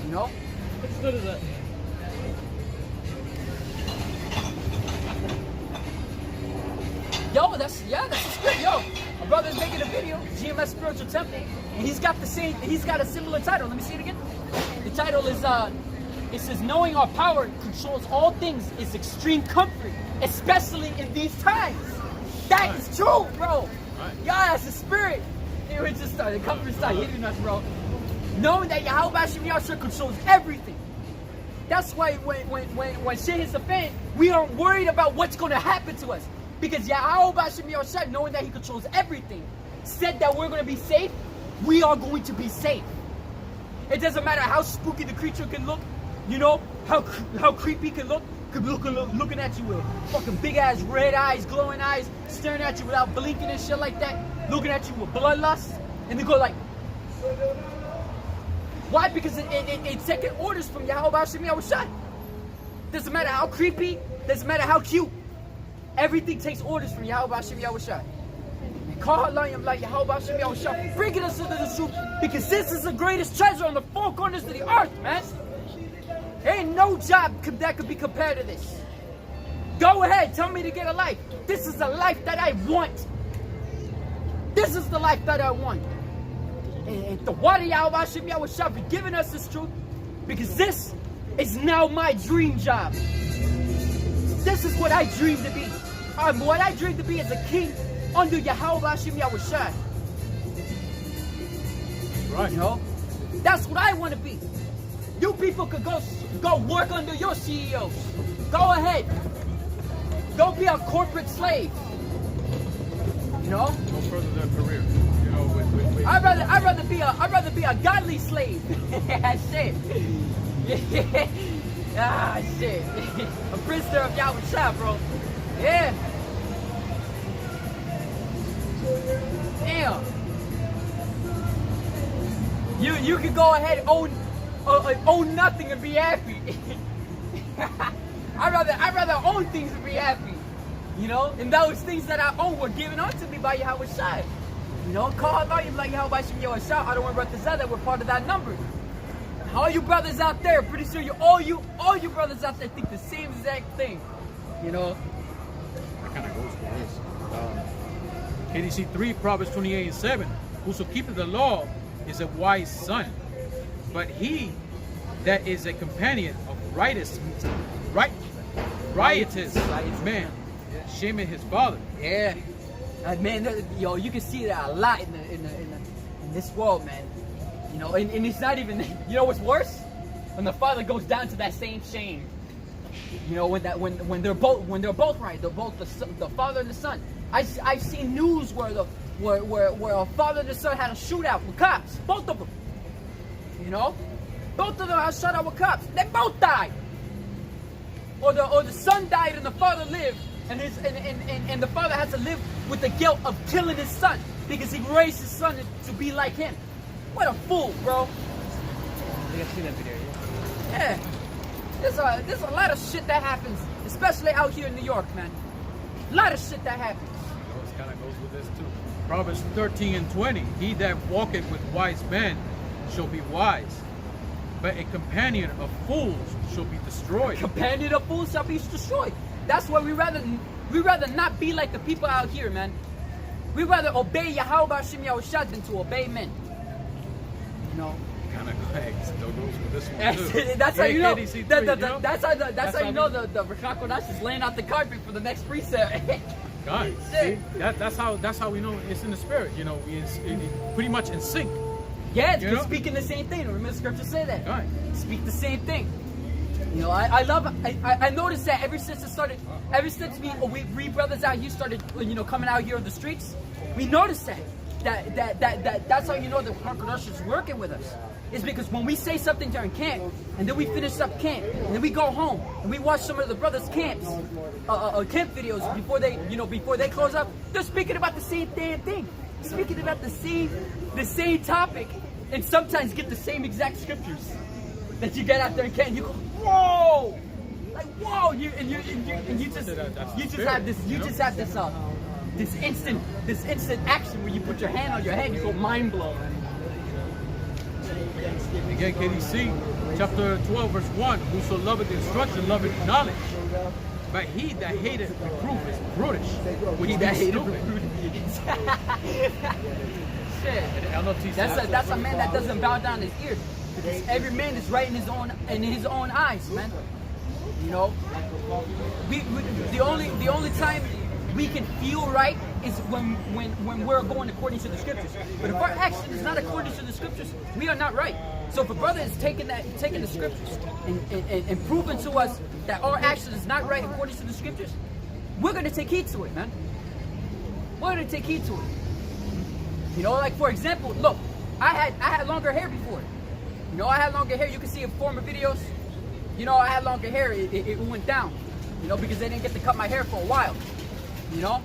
S1: you know.
S2: Let's go to that.
S1: Yo, that's the script. Yo, my brother's making a video, GMS Spiritual Temple, and he's got a similar title. Let me see it again. The title is it says, knowing our power controls all things is extreme comfort, especially in these times. That is true, bro. Yeah, that's the spirit. It was just the comfort started hitting us, bro. Knowing that Yahawashi controls everything. That's why when shit hits the fan, we aren't worried about what's going to happen to us. Because Yahawashi, knowing that he controls everything, said that we're going to be safe, we are going to be safe. It doesn't matter how spooky the creature can look, you know, how creepy it can look. Could be looking at you with fucking big ass red eyes, glowing eyes, staring at you without blinking and shit like that, looking at you with bloodlust, and they go like, why? Because it's taking orders from Yahawashi. Doesn't matter how creepy, doesn't matter how cute. Everything takes orders from Yahawashi. Like Yahawashi, bringing us into the truth, because this is the greatest treasure on the four corners of the earth, man. Ain't no job that could be compared to this. Go ahead, tell me to get a life. This is the life that I want. This is the life that I want. And the water Yahawashi be giving us this truth, because this is now my dream job. This is what I dream to be. What I dream to be is a king under Yahawashi.
S3: Right.
S1: You know, that's what I want to be. You people could go work under your CEOs. Go ahead. Go be a corporate slave. You know.
S3: Go further their career. You know,
S1: I'd rather be a godly slave. Shit. Shit. A prisoner of Yahawashi, bro. Yeah. Damn. You can go ahead and own nothing and be happy. I'd rather own things and be happy. You know, and those things that I own were given unto me by Yahawashi. You know, call out like Yahawashi. I don't want to represent that we're part of that number. All you brothers out there, pretty sure all you brothers out there think the same exact thing. You know.
S3: That kind of goes for this. KDC 3, Proverbs 28:7. Whoso keepeth the law is a wise son, but he that is a companion of riotous man, shaming his father.
S1: Yeah. Man, yo, you can see that a lot in the this world, man. You know, and it's not even. You know what's worse? When the father goes down to that same shame. You know, when they're both right, they're both the father and the son. I've seen news where a father and the son had a shootout with cops, both of them. You know, both of them had a shootout with cops. They both died. Or the son died and the father lived, and the father has to live with the guilt of killing his son because he raised his son to be like him. What a fool, bro.
S2: I think I've seen that video.
S1: Yeah. There's a lot of shit that happens, especially out here in New York, man. A lot of shit that happens.
S3: It kind of goes with this too. Proverbs 13:20. He that walketh with wise men shall be wise, but a companion of fools shall be destroyed.
S1: Companion of fools shall be destroyed. That's why we rather not be like the people out here, man. We rather obey Yahawashi than to obey men. You know.
S3: Kind of goes with this one too.
S1: That's how you know. That's how you know the Rakakonash is laying out the carpet for the next precept.
S3: God, see, that's how we know it's in the spirit. You know, it's pretty much in sync.
S1: Yeah, it's speaking the same thing. Remember the scripture say that.
S3: Right.
S1: Speak the same thing. You know, I noticed that ever since we brothers out here started, you know, coming out here on the streets, we noticed that's how you know the Rakakonash is working with us. Is because when we say something during camp, and then we finish up camp, and then we go home, and we watch some of the brothers' camp videos before they close up, they're speaking about the same damn thing, speaking about the same topic, and sometimes get the same exact scriptures that you get out there in camp. And you go, whoa, like whoa, you just have this instant action where you put your hand on your head, you go mind blown.
S3: Again, KDC, chapter 12, verse 1. Whoso loveth instruction, loveth knowledge. But he that hateth reproof is brutish. Which he that hateth
S1: Shit. That's a man that doesn't bow down his ear. Because every man is right in his own eyes, man. You know, the only time we can feel right is when we're going according to the scriptures. But if our action is not according to the scriptures, we are not right. So if a brother is taking the scriptures and proving to us that our action is not right according to the scriptures, we're going to take heed to it, man. We're going to take heed to it. You know, like for example, look, I had longer hair before. You know, I had longer hair. You can see in former videos. You know, I had longer hair. It went down. You know, because they didn't get to cut my hair for a while. You know,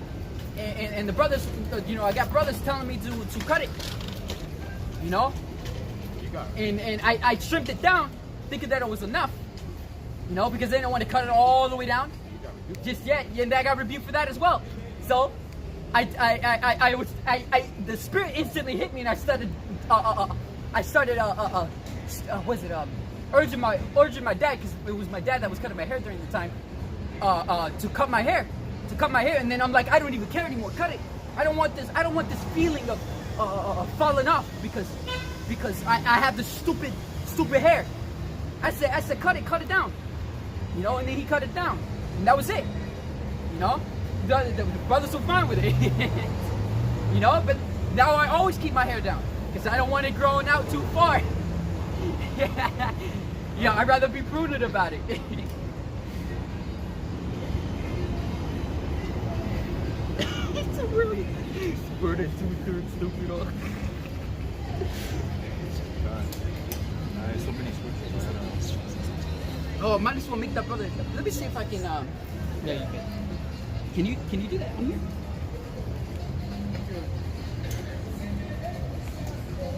S1: and the brothers, you know, I got brothers telling me to cut it. You know, and I trimmed it down, thinking that it was enough. You know, because they didn't want to cut it all the way down just yet, and I got rebuked for that as well. So, the spirit instantly hit me, and I started urging my dad, because it was my dad that was cutting my hair during the time, to cut my hair, and then I'm like, I don't even care anymore. Cut it. I don't want this feeling of falling off because I have this stupid hair. I said, cut it down. You know, and then he cut it down, and that was it. You know, the brothers were fine with it. You know, but now I always keep my hair down because I don't want it growing out too far. Yeah, I'd rather be prudent about it. It's a really burden to stupid.
S3: So many scriptures.
S1: Oh, might as well make that brother. Let me see if I can. Yeah, you can. Can you do that on here?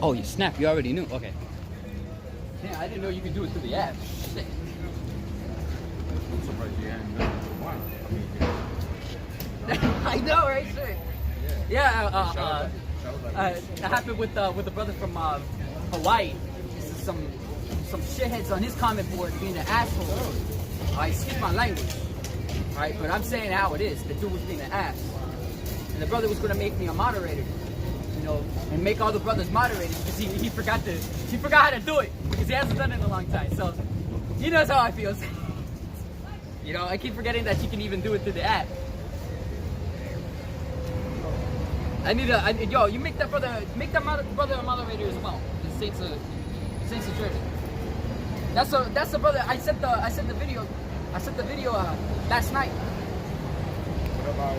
S1: Oh, you snap! You already knew. Okay. Yeah, I didn't know you could do it through the app. Shit.
S3: I'm surprised you hadn't done it for a while.
S1: I know, right? Sure. Yeah. That happened with the brother from Hawaii. This is some shitheads on his comment board being an asshole. Excuse my language. Alright, but I'm saying how it is. The dude was being an ass. And the brother was gonna make me a moderator. You know, and make all the brothers moderators because he forgot how to do it because he hasn't done it in a long time. So he knows how I feel. You know, I keep forgetting that you can even do it through the app. Yo, you make that brother a moderator as well. The Saints of Jersey. That's the brother. I sent the video last night.
S3: What about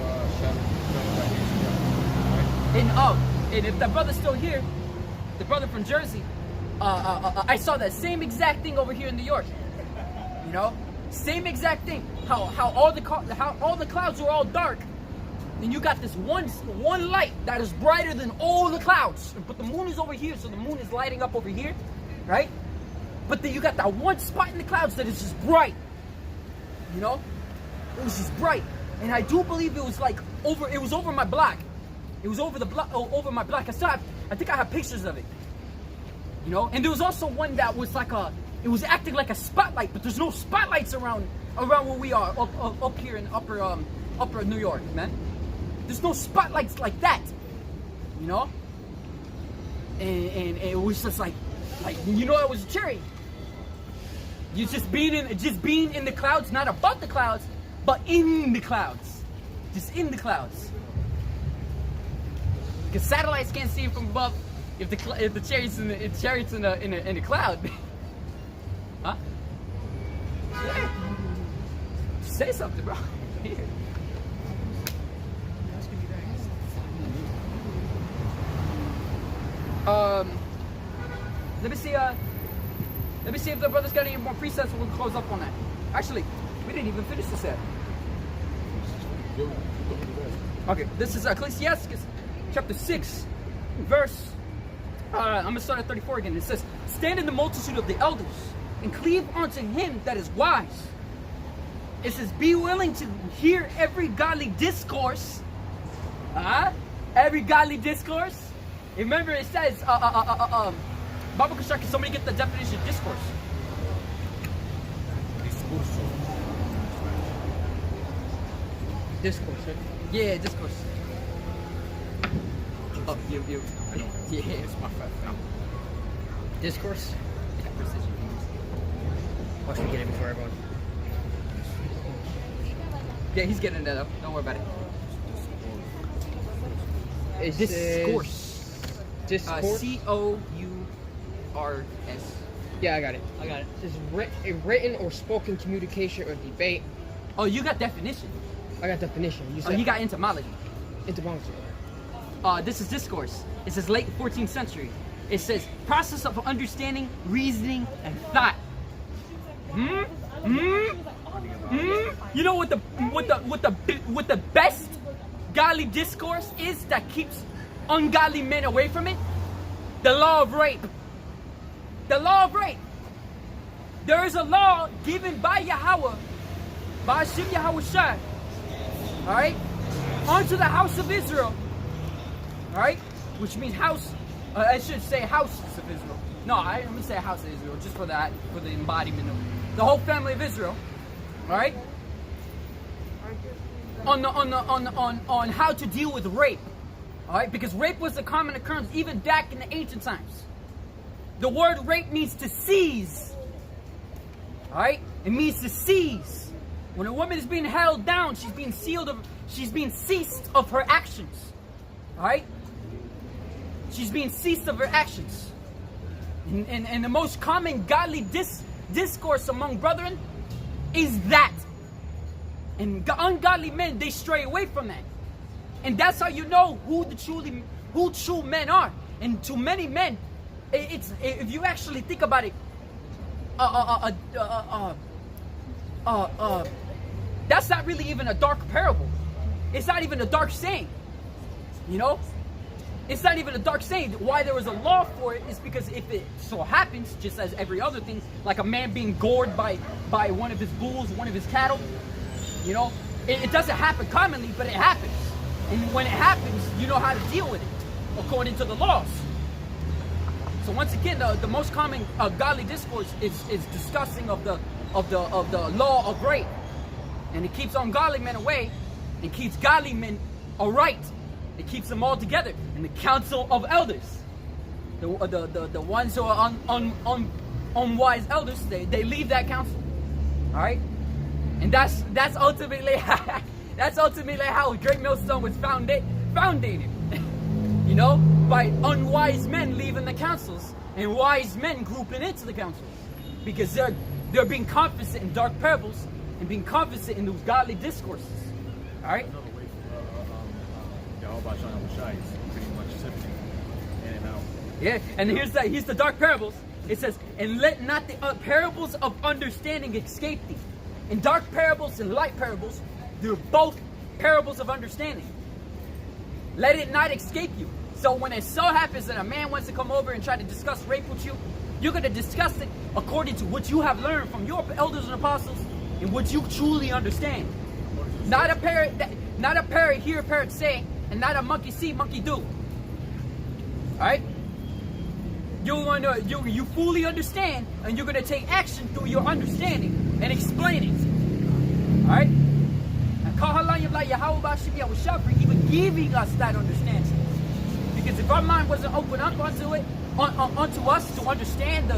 S1: And if the brother's still here, the brother from Jersey, I saw that same exact thing over here in New York. You know, same exact thing. How all the clouds are all dark, and you got this one light that is brighter than all the clouds. But the moon is over here, so the moon is lighting up over here, right? But then you got that one spot in the clouds that is just bright. You know, it was just bright, and I do believe it was like over. It was over my block. It was over the block, over my block. I think I have pictures of it. You know, and there was also one that was like it was acting like a spotlight, but there's no spotlights around where we are up here in upper New York, man. There's no spotlights like that, you know. And it was just like you know, it was a cherry. You just being in the clouds, not above the clouds, but in the clouds, just in the clouds. Because satellites can't see from above if the chariot's in the cloud. Huh? Yeah. Say something, bro. Here. Let me see if the brother's got any more presets, and we'll close up on that. Actually, we didn't even finish the set. Okay, this is Ecclesiastes chapter 6, verse. I'm gonna start at 34 again. It says, "Stand in the multitude of the elders, and cleave unto him that is wise." It says, "Be willing to hear every godly discourse." Every godly discourse. Remember, it says, Baba Kushak, can somebody get the definition of discourse?
S2: Discourse, right?
S1: Yeah, discourse. Oh, you. Yeah,
S3: It's my fault.
S2: Discourse.
S1: yeah, precision.
S2: Watch me get it before everyone.
S1: Yeah, he's getting that up. Don't worry about it.
S2: It
S1: Discourse.
S2: says- Discourse.
S1: COURS.
S2: Yeah, I got it. It says a written or spoken communication or debate.
S1: Oh, you got definition.
S2: I got definition. You
S1: Oh,
S2: said
S1: you got etymology.
S2: etymology.
S1: This is discourse. It says late 14th century. It says process of understanding, reasoning, and thought. You know what the best godly discourse is that keeps ungodly men away from it? The law of rape. The law of rape. There is a law given by Yahweh, by Hashem Yahawashi, all right, unto the house of Israel, all right, which means house. I should say houses of Israel. No, I'm gonna say house of Israel just for the embodiment of the whole family of Israel, all right. On how to deal with rape, all right, because rape was a common occurrence even back in the ancient times. The word rape means to seize. All right, it means to seize. When a woman is being held down, she's being seized of her actions. All right, she's being seized of her actions. And the most common godly discourse among brethren is that. And ungodly men, they stray away from that. And that's how you know who true men are. And to many men, it's if you actually think about it, that's not really even a dark parable. It's not even a dark saying. You know? It's not even a dark saying. Why there was a law for it is because if it so happens, just as every other thing, like a man being gored by one of his bulls, one of his cattle, you know, it doesn't happen commonly, but it happens. And when it happens, you know how to deal with it according to the laws. So once again, the most common godly discourse is discussing of the law of rape, and it keeps ungodly men away, and keeps godly men aright. It keeps them all together in the council of elders. The ones who are unwise elders, they leave that council. All right, and that's ultimately how Great Millstone was founded. You know, by unwise men leaving the councils and wise men grouping into the councils, because they're being confident in dark parables and being confident in those godly discourses. All right.
S3: Another way for Yahawashi is pretty much sifting in and out.
S1: Yeah, and here's the dark parables. It says, and let not the parables of understanding escape thee. And dark parables and light parables, they're both parables of understanding. Let it not escape you. So when it so happens that a man wants to come over and try to discuss rape with you, you're going to discuss it according to what you have learned from your elders and apostles and what you truly understand. Not a parrot hear, parrot say, and not a monkey see, monkey do. All right? You fully understand, and you're going to take action through your understanding and explain it. All right? And Kahalayim like Yahawashi Yahawashi even giving us that understanding. Because if our mind wasn't open up onto it, onto us to understand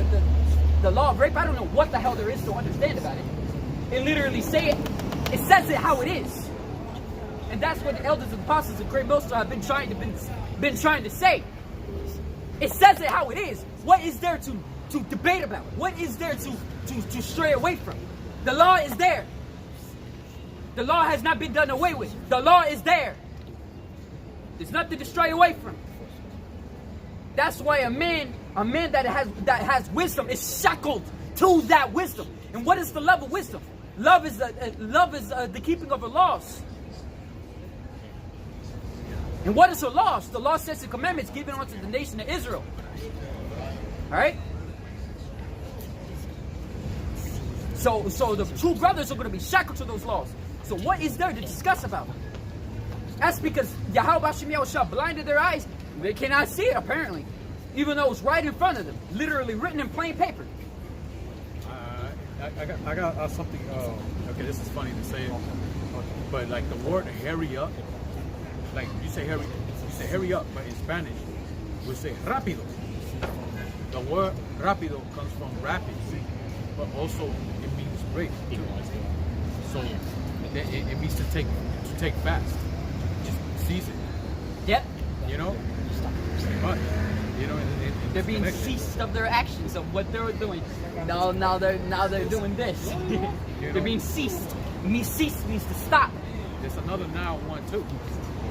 S1: the law of rape, I don't know what the hell there is to understand about it. It literally says it how it is. And that's what the elders and apostles of Great Millstone have been trying to say. It says it how it is. What is there to debate about? What is there to stray away from? The law is there. The law has not been done away with. The law is there. There's nothing to stray away from. That's why a man that has wisdom is shackled to that wisdom. And what is the love of wisdom? Love is the keeping of the laws. And what is the laws? The law sets the commandments given unto the nation of Israel. All right. So the two brothers are going to be shackled to those laws. So what is there to discuss about? That's because Yahawashi blinded their eyes. They cannot see it apparently, even though it's right in front of them, literally written in plain paper.
S3: I got something. Okay, this is funny to say it, but like the word "hurry up," like you say hurry up, but in Spanish we say rápido. The word rápido comes from rapid, but also it means great. So it means to take fast, just seize it.
S1: Yep.
S3: You know, but you know,
S1: they're being ceased of their actions of what they were doing. Now they're doing this. They're being ceased. Cease means to stop.
S3: There's another now one too.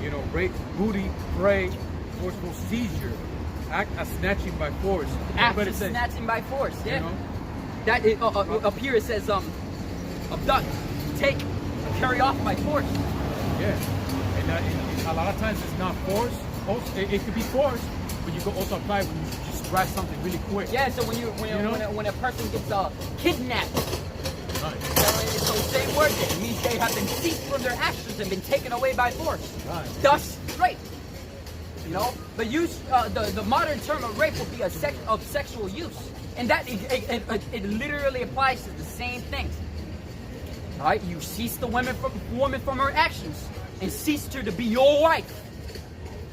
S3: You know, rape, booty, prey, forceful seizure, act as snatching by force.
S1: Act as snatching by force. Yeah.
S3: You know?
S1: That is, up here it says abduct, take, carry off by force.
S3: Yeah. And a lot of times it's not force. Also, it could be force, but you can also apply when you just grab something really quick.
S1: Yeah. So when a person gets kidnapped,
S3: right.
S1: So same word there. It means they have been ceased from their actions and been taken away by force.
S3: Right.
S1: Thus, rape. You know, but the modern term of rape will be of sexual use, and that it literally applies to the same things. All right, you cease the woman from her actions and ceased her to be your wife.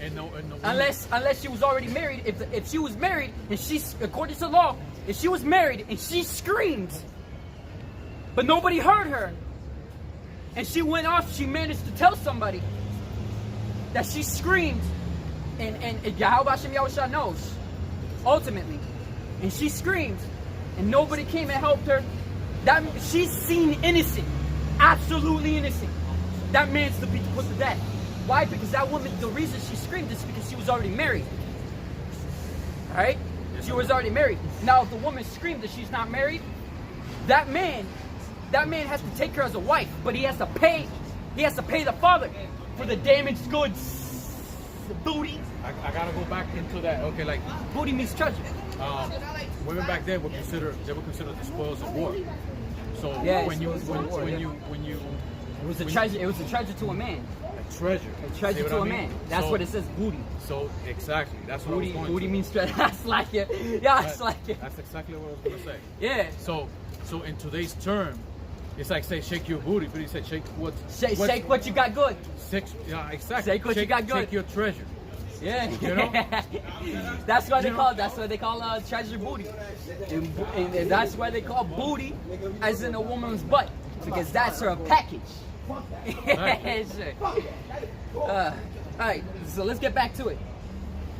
S3: And no
S1: unless she was already married. If she was married and she's according to law, if she was married and she screamed, but nobody heard her, and she went off, she managed to tell somebody that she screamed, and Yahawashi knows ultimately, and she screamed, and nobody came and helped her. That she's seen innocent, absolutely innocent. That man's to be put to death. Why? Because that woman, the reason she screamed is because she was already married. All right? She was already married. Now, if the woman screamed that she's not married, that man has to take her as a wife, but he has to pay the father for the damaged goods, the booty.
S3: I gotta go back into that. Okay, like
S1: booty means treasure.
S3: Women back then were considered the spoils of war. So
S1: yeah,
S3: when you
S1: it was a treasure. It was a treasure to a man.
S3: A treasure.
S1: A treasure to a man. That's what it says. Booty.
S3: So exactly. That's what
S1: booty.
S3: I was going
S1: booty
S3: to.
S1: means treasure. That's like it. Yeah, that's like it.
S3: That's exactly what I was gonna say.
S1: Yeah.
S3: So in today's term, it's like say shake your booty, but he said shake what?
S1: Shake what you got good.
S3: Yeah, exactly.
S1: Shake what you got good.
S3: Shake your treasure.
S1: Yeah.
S3: You know.
S1: That's what they call. That's what they call treasure booty. And that's why they call booty as in a woman's butt, because that's her package.
S3: Right.
S1: All right, so let's get back to it.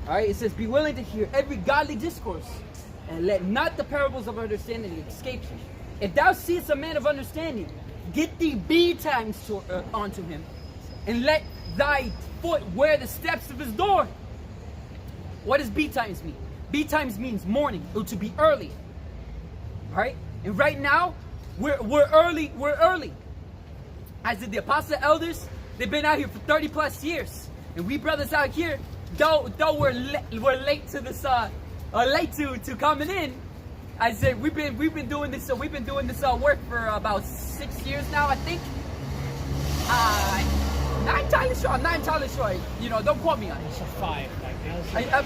S1: All right, it says, be willing to hear every godly discourse, and let not the parables of understanding escape you. If thou seest a man of understanding, get thee betimes unto him, and let thy foot wear the steps of his door. What does betimes mean? Betimes means morning, or to be early. All right, and right now we're early. We're early. As did the apostle elders, they've been out here for 30 plus years, and we brothers out here, though we're late to this late to coming in. I said we've been doing this work for about 6 years now, I think. Not entirely sure. You know, don't quote me on it.
S2: It's a 5.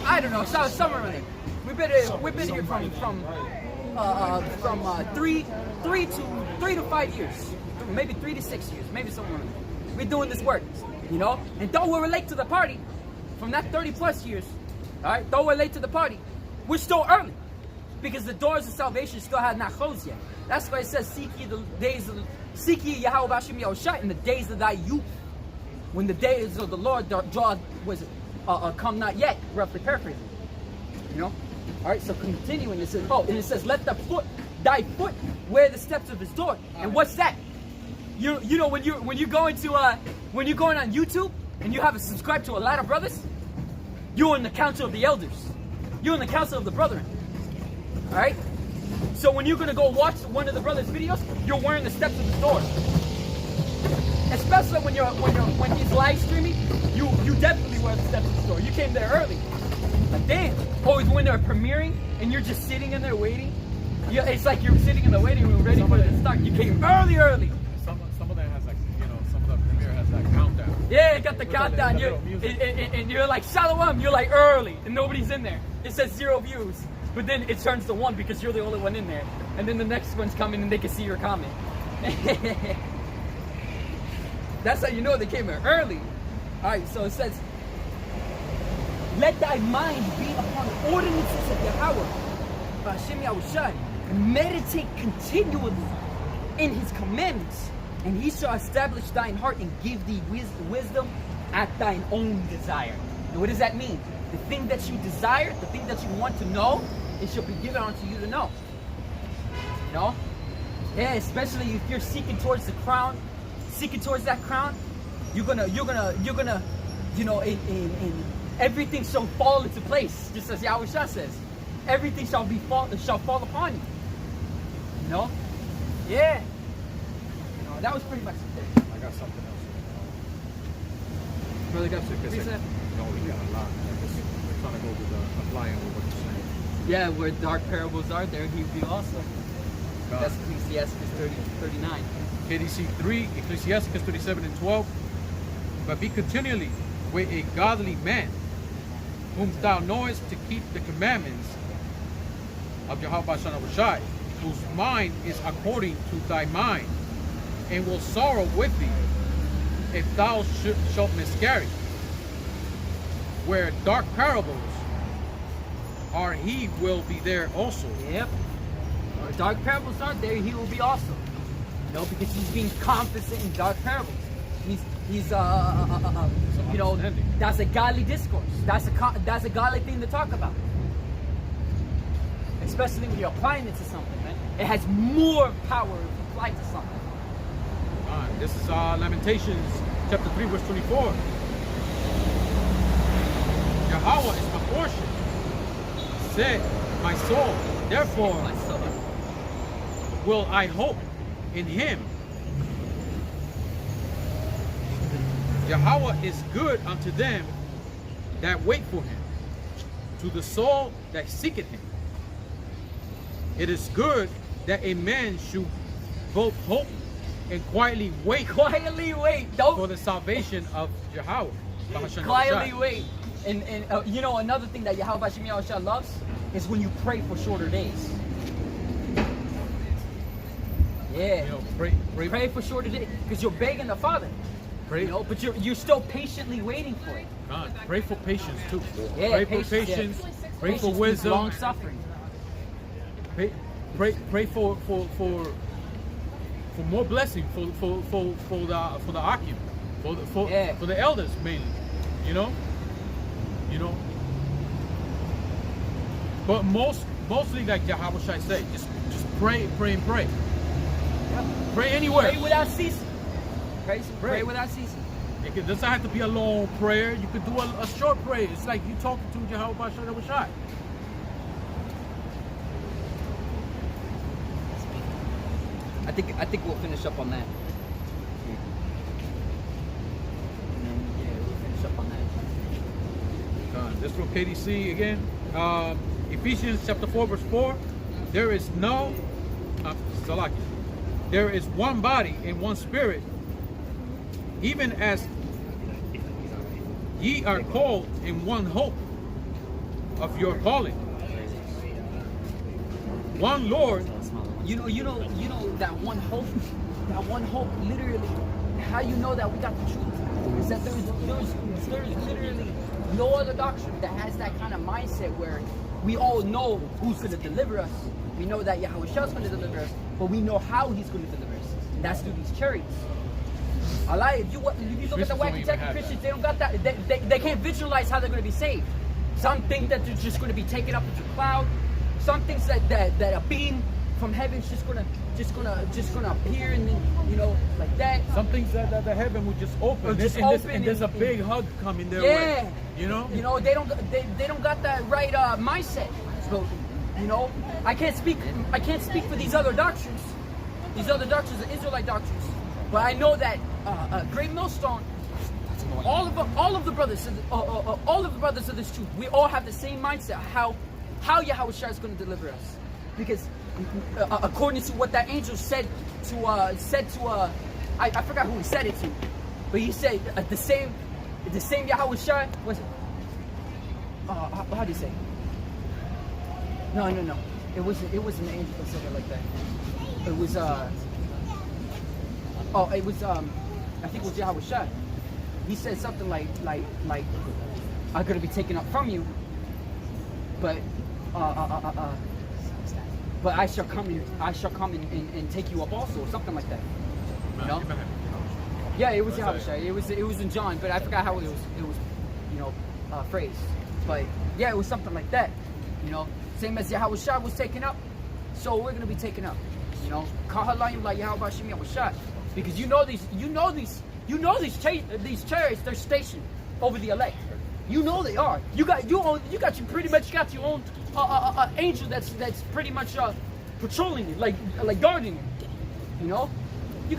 S1: I don't know, somewhere around there. We've been here from 3 to 5 years, maybe 3 to 6 years, maybe somewhere around there. We're doing this work, you know. And though we're late to the party, from that 30 plus years, all right. Though we're late to the party, we're still early, because the doors of salvation still have not closed yet. That's why it says, seek ye Yahawashi in the days of thy youth, when the days of the Lord come not yet, roughly paraphrasing. You know? Alright, so continuing, it says, let thy foot wear the steps of his door. And what's that? You know, when you're going on YouTube and you have subscribed to a lot of brothers, you're in the council of the elders. You're in the council of the brethren. Alright? So when you're gonna go watch one of the brothers' videos, you're wearing the steps of the door. Especially when he's live streaming, you definitely wear the steps of the door. You came there early. Like damn. Or when they're premiering and you're just sitting in there waiting. Yeah, it's like you're sitting in the waiting room ready for it to start. You came early.
S3: Some of that has like, you know, some of the premiere has that countdown.
S1: Yeah, it got the countdown. And you're like Shalom, you're like early and nobody's in there. It says 0 views. But then it turns to 1 because you're the only one in there. And then the next one's coming and they can see your comment. That's how you know they came here early. Alright, so it says, let thy mind be upon the ordinances of Yahweh, B'Hashem Yahushai, and meditate continually in his commandments, and he shall establish thine heart and give thee wisdom at thine own desire. And what does that mean? The thing that you desire, the thing that you want to know, it shall be given unto you to know. You know? Yeah, especially if you're seeking towards the crown, seeking towards that crown, you're gonna, you know, in everything shall fall into place, just as Yahawashi says. Everything shall fall upon you. You know? Yeah. You know, that was pretty much it.
S3: I got something else.
S1: Brother got some preset?
S3: No, we got a lot. We're trying to go with applying with what you're saying.
S1: Yeah, where dark parables are, there he will be also.
S3: God.
S1: That's Ecclesiastes 39.
S3: KDC 3, Ecclesiasticus 37 and 12. But be continually with a godly man, whom thou knowest to keep the commandments of Yahawashi, whose mind is according to thy mind, and will sorrow with thee if thou shalt miscarry. Where dark parables are, he will be there also.
S1: Yep. Where dark parables are, there he will be also. You know, because he's being confident in dark parables. He's you know, that's a godly discourse. That's a godly thing to talk about. Especially when you're applying it to something, man. It has more power if you apply it to something.
S3: This is Lamentations chapter 3 verse 24. Yahweh is my portion, said my soul. Therefore
S1: My soul.
S3: will I hope in him. Yahweh is good unto them that wait for him, to the soul that seeketh him. It is good that a man should both hope and quietly wait.
S1: Quietly wait. Don't
S3: For the salvation of Yahweh.
S1: quietly wait. And you know, another thing that Yahawashi loves is when you pray for shorter days. Yeah.
S3: You know,
S1: Pray for shorter days because you're begging the Father.
S3: pray,
S1: You know, but you're still patiently waiting for it.
S3: God, pray for patience too.
S1: Yeah,
S3: pray
S1: patience,
S3: for patience.
S1: yeah.
S3: Pray for
S1: Patience,
S3: wisdom.
S1: long suffering.
S3: Pray for more blessing for the Akim, for the elders mainly. You know. But mostly like Yahawashi say, just pray, pray, and pray. Pray anywhere.
S1: Pray without ceasing. Pray without ceasing.
S3: It doesn't have to be a long prayer. You could do a short prayer. It's like you talking to Yahawashi.
S1: I think we'll finish up on that. Yeah, we'll finish up on that.
S3: This from KDC again. Ephesians chapter 4 verse 4. There is no Salaki. There is one body and one spirit, even as ye are called in one hope of your calling. One Lord.
S1: You know that one hope, literally, how you know that we got the truth is that there's literally no other doctrine that has that kind of mindset where we all know who's going to deliver us. We know that Yahawashi is going to deliver us, but we know how he's going to deliver us. And that's through these chariots. If you look at the wacky technical Christians, they don't got that. They can't visualize how they're going to be saved. Some think that they're just going to be taken up into a cloud. Some thinks that a beam from heaven's just gonna appear, and then like that.
S3: Some things that the heaven would just open, and there's a big hug coming their way. You know
S1: they don't got that right mindset. So I can't speak for these other doctrines. These other doctrines are Israelite doctrines, but I know that Great Millstone, all of the brothers of this truth, we all have the same mindset. How Yahawashi is going to deliver us, because according to what that angel said to I forgot who he said it to, but he said the same Yahawashi was how do you say? No. It wasn't the angel that said it like that. It was I think it was Yahawashi. He said something like I'm gonna be taken up from you, but I shall come and take you up also, or something like that. You know? Yeah, it was Yahawashi. It was in John, but I forgot how it was phrased. But yeah, it was something like that. Same as Yahawashi was taken up, so we're gonna be taken up. Kahalayim like Yahawashi, because these chariots, they're stationed over the elect. They are. You pretty much got your own angel that's pretty much patrolling you, like guarding you. You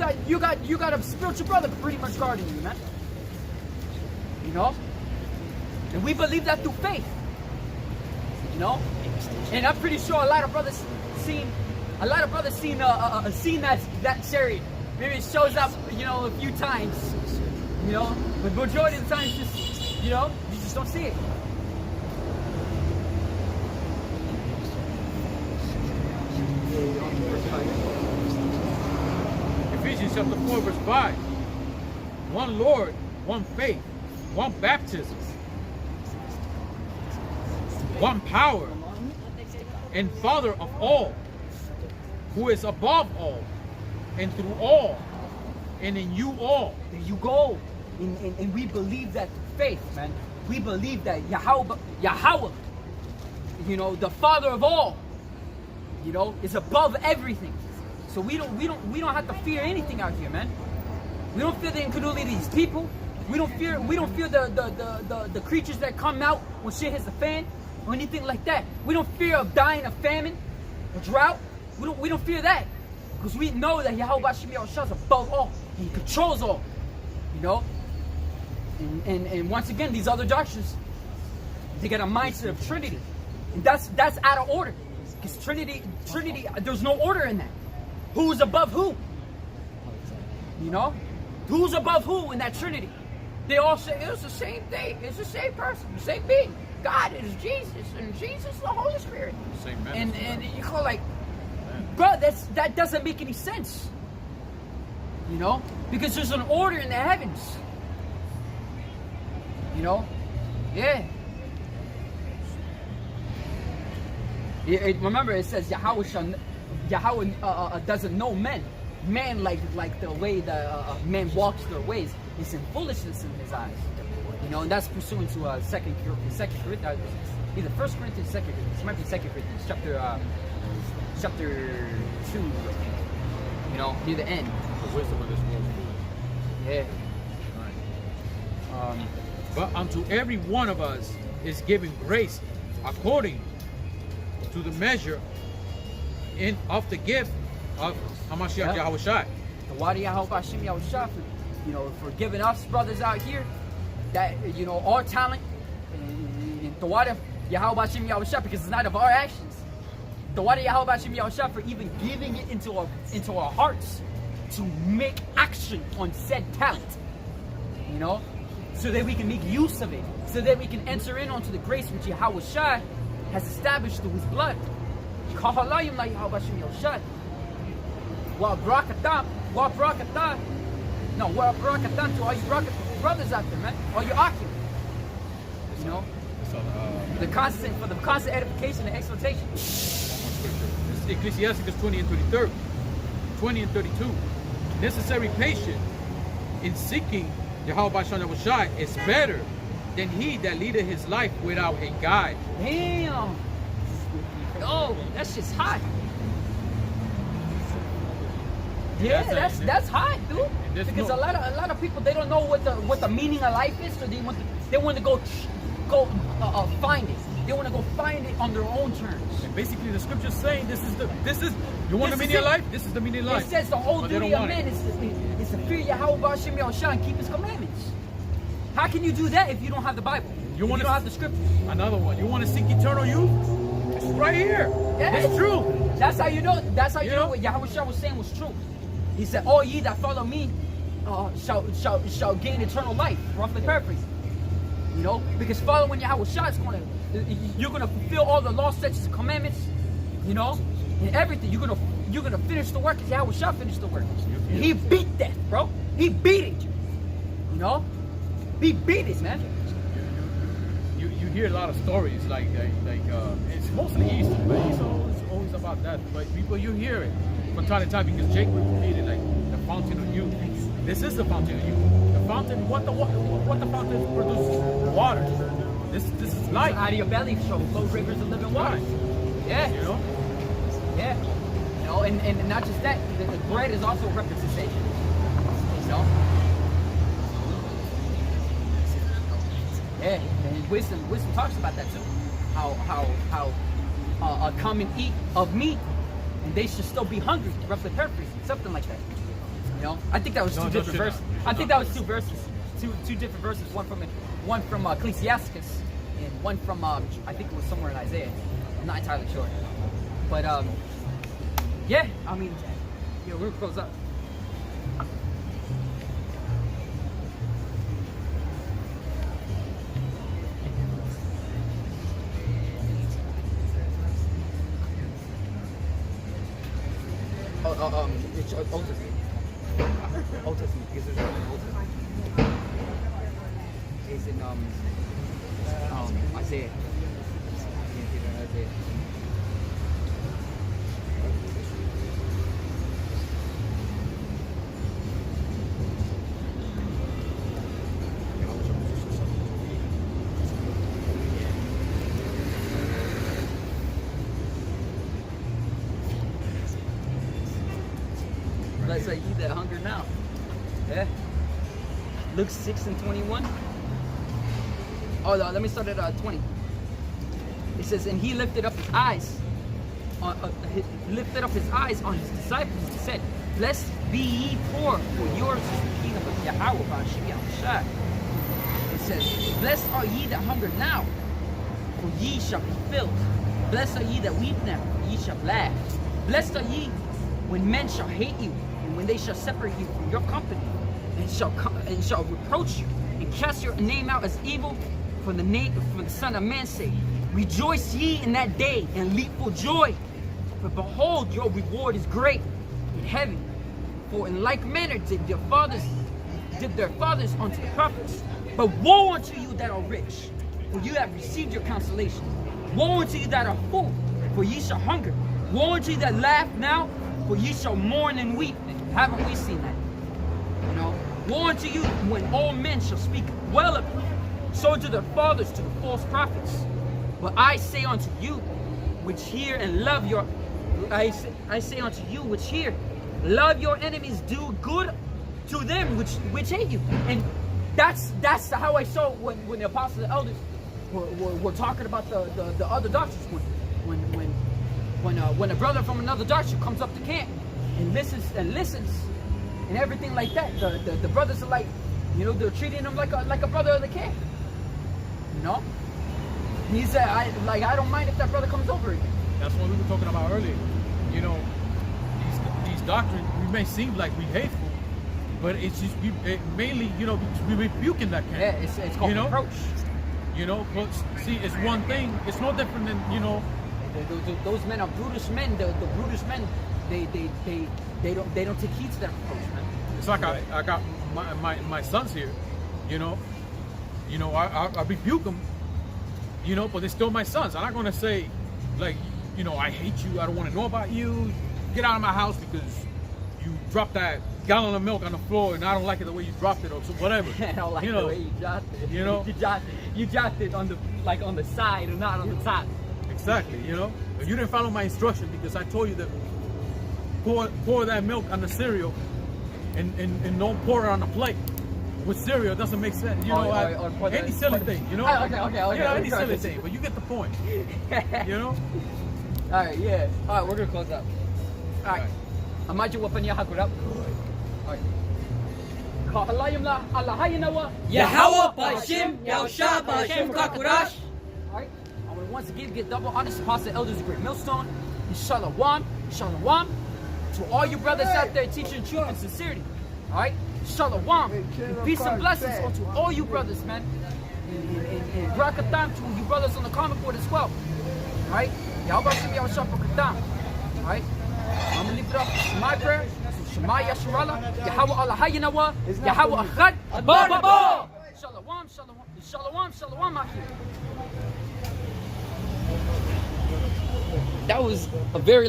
S1: got a spiritual brother pretty much guarding you, man. And we believe that through faith. And I'm pretty sure a lot of brothers seen that chariot. Maybe it shows up, a few times, but majority of the time, you just don't see it.
S3: Ephesians chapter 4 verse 5. One Lord, one faith, one baptism, one power, and Father of all, who is above all, and through all, and in you all.
S1: There you go. And we believe that through faith, man. We believe that Yahweh, the Father of all, is above everything. So we don't have to fear anything out here, man. We don't fear the incredulity of these people. We don't fear the creatures that come out when shit hits the fan or anything like that. We don't fear of dying of famine or drought. We don't fear that, because we know that Yahawashi is above all. He controls all. And once again, these other doctrines, they get a mindset of Trinity, and that's out of order. Because Trinity, there's no order in that. Who's above who? Who's above who in that Trinity? They all say it's the same thing. It's the same person, the same being. God is Jesus, and Jesus is the Holy Spirit.
S3: Same man.
S1: And you call bro, that doesn't make any sense. Because there's an order in the heavens. Yeah. Remember, it says Yahweh doesn't know men. Man, like the way the man walks their ways, is in foolishness in his eyes. And that's pursuant to Second Corinthians either 1 Corinthians, 2 Corinthians. It might be 2 Corinthians, chapter 2, you know, near the end.
S3: The wisdom of this world.
S1: Yeah.
S3: Right. But unto every one of us is given grace according to the measure of the gift of Hamashiach Yahawashi.
S1: The Wadi Yahawashi Yahawashi, you know, for giving us brothers out here that, you know, our talent, and the Wadi Yahawashi Yahawashi, because it's not of our actions. The Wadi Yahawashi Yahawashi for even giving it into our hearts to make action on said talent, you know, so that we can make use of it, so that we can enter in onto the grace which Yahawashi has established through his blood. Wa barakatan to all you brothers out there, man, all you akim, you know, the constant edification and exhortation.
S3: This Ecclesiasticus 20 and 32. Necessary patience in seeking Yahweh Shai is better than he that leadeth his life without a guide.
S1: Damn. Oh, that's just hot. Yeah, that's hot, dude. Because a lot of people, they don't know what the meaning of life is, so they want to go find it. They want to go find it on their own terms.
S3: And basically, the scripture's saying this is you want the meaning of life. This is the meaning of life.
S1: It says the whole duty of man is to fear Yahweh B'Shem Yahushua and keep His commandments. How can you do that if you don't have the Bible? You don't have the scriptures.
S3: Another one. You want to seek eternal youth? It's right here.
S1: Yeah.
S3: It's true.
S1: That's how you know. That's how you know what Yahushua was saying was true. He said, "All ye that follow me shall gain eternal life." Roughly paraphrasing. You know, because following Yahushua is you're gonna fulfill all the law, statutes, and commandments. You know, and everything. You're gonna finish the work as Yahushua finished the work. And he beat death, bro. He beat it. You know, he beat it, man.
S3: You hear a lot of stories like it's mostly Easter, but it's always about that. But people, you hear it from time to time because Jake repeated like the fountain of youth. This is the fountain of youth. The fountain, what the fountain produces? Water. This is life.
S1: Out of your belly shall flow rivers of living water. Yeah.
S3: You know?
S1: Yeah. You know, and not just that, the bread is also a representation. You know? Yeah, and wisdom talks about that too. How come and eat of me, and they should still be hungry. Roughly paraphrasing, something like that. You know, I think that was two different verses. I think that was two verses, two different verses. One from Ecclesiasticus, and one from I think it was somewhere in Isaiah. I'm not entirely sure, but yeah. I mean, yeah, we're close up. It's Old Testament. Old Testament, because there's an Old Testament. It's in Isaiah. Isaiah. Let's say ye that hunger now. Yeah. Luke 6 and 21. Oh, no, let me start at 20. It says, and he lifted up his eyes on his disciples and said, blessed be ye poor, for yours is the kingdom of Yahweh B'Shem Yahushua. It says, blessed are ye that hunger now, for ye shall be filled. Blessed are ye that weep now, for ye shall laugh. Blessed are ye when men shall hate you, and when they shall separate you from your company, and shall reproach you, and cast your name out as evil for the Son of Man's sake. Rejoice ye in that day, and leap for joy, for behold, your reward is great in heaven. For in like manner did their fathers unto the prophets. But woe unto you that are rich, for you have received your consolation. Woe unto you that are full, for ye shall hunger. Woe unto you that laugh now, for ye shall mourn and weep. Haven't we seen that? You know, woe unto you when all men shall speak well of you. So to their fathers, to the false prophets. But I say unto you, which hear and love your, I say unto you, which hear, love your enemies, do good to them which hate you. And that's how I saw when the apostles and elders were talking about the other doctrines. When a brother from another doctrine comes up to camp and listens and everything like that, the brothers are like, you know, they're treating him like a brother of the camp. You know? He said, I don't mind if that brother comes over again.
S3: That's what we were talking about earlier. You know, these doctrines, we may seem like we hateful, but it's just mainly, you know, we rebuking that camp.
S1: Yeah, it's called approach.
S3: You know, but see, it's one thing. It's no different than, you know,
S1: those men are brutish men. The brutish men, they don't take heed to that approach, man.
S3: It's like I got my sons here. You know, I rebuke them. You know, but they're still my sons. I'm not gonna say, like, you know, I hate you. I don't want to know about you. Get out of my house because you dropped that gallon of milk on the floor and I don't like it the way you dropped it or so, whatever.
S1: I don't like the way you dropped it.
S3: You know,
S1: you dropped it on the side or not on the top.
S3: Exactly. You know, if you didn't follow my instruction because I told you that pour that milk on the cereal and don't pour it on the plate. With cereal, it doesn't make sense. You know, any silly thing, you know?
S1: Okay.
S3: Yeah, any silly thing, but you get the point. You know?
S1: Alright, yeah. Alright, we're gonna close up. Alright. Imagine what Panya Hakurap. Alright.
S2: Yahawa Bashim Yausha Bashim Kakurash.
S1: Alright. I want to once again get double honors to Pastor Elders of Great Millstone. Shalom. Shalom. To all you brothers out there teaching truth and sincerity. Alright? Shalom. Peace and blessings unto all you brothers, man. And Brakatam to you brothers on the comment board as well. Alright? Yahawashi Yahawashi Brakatam. Alright? I'm gonna leave it up. It's my prayer. Shema Yasharala. Yahawa Allah Hayinawa. Yahawa Achad. Adbar. Shalom, Maki. That was a very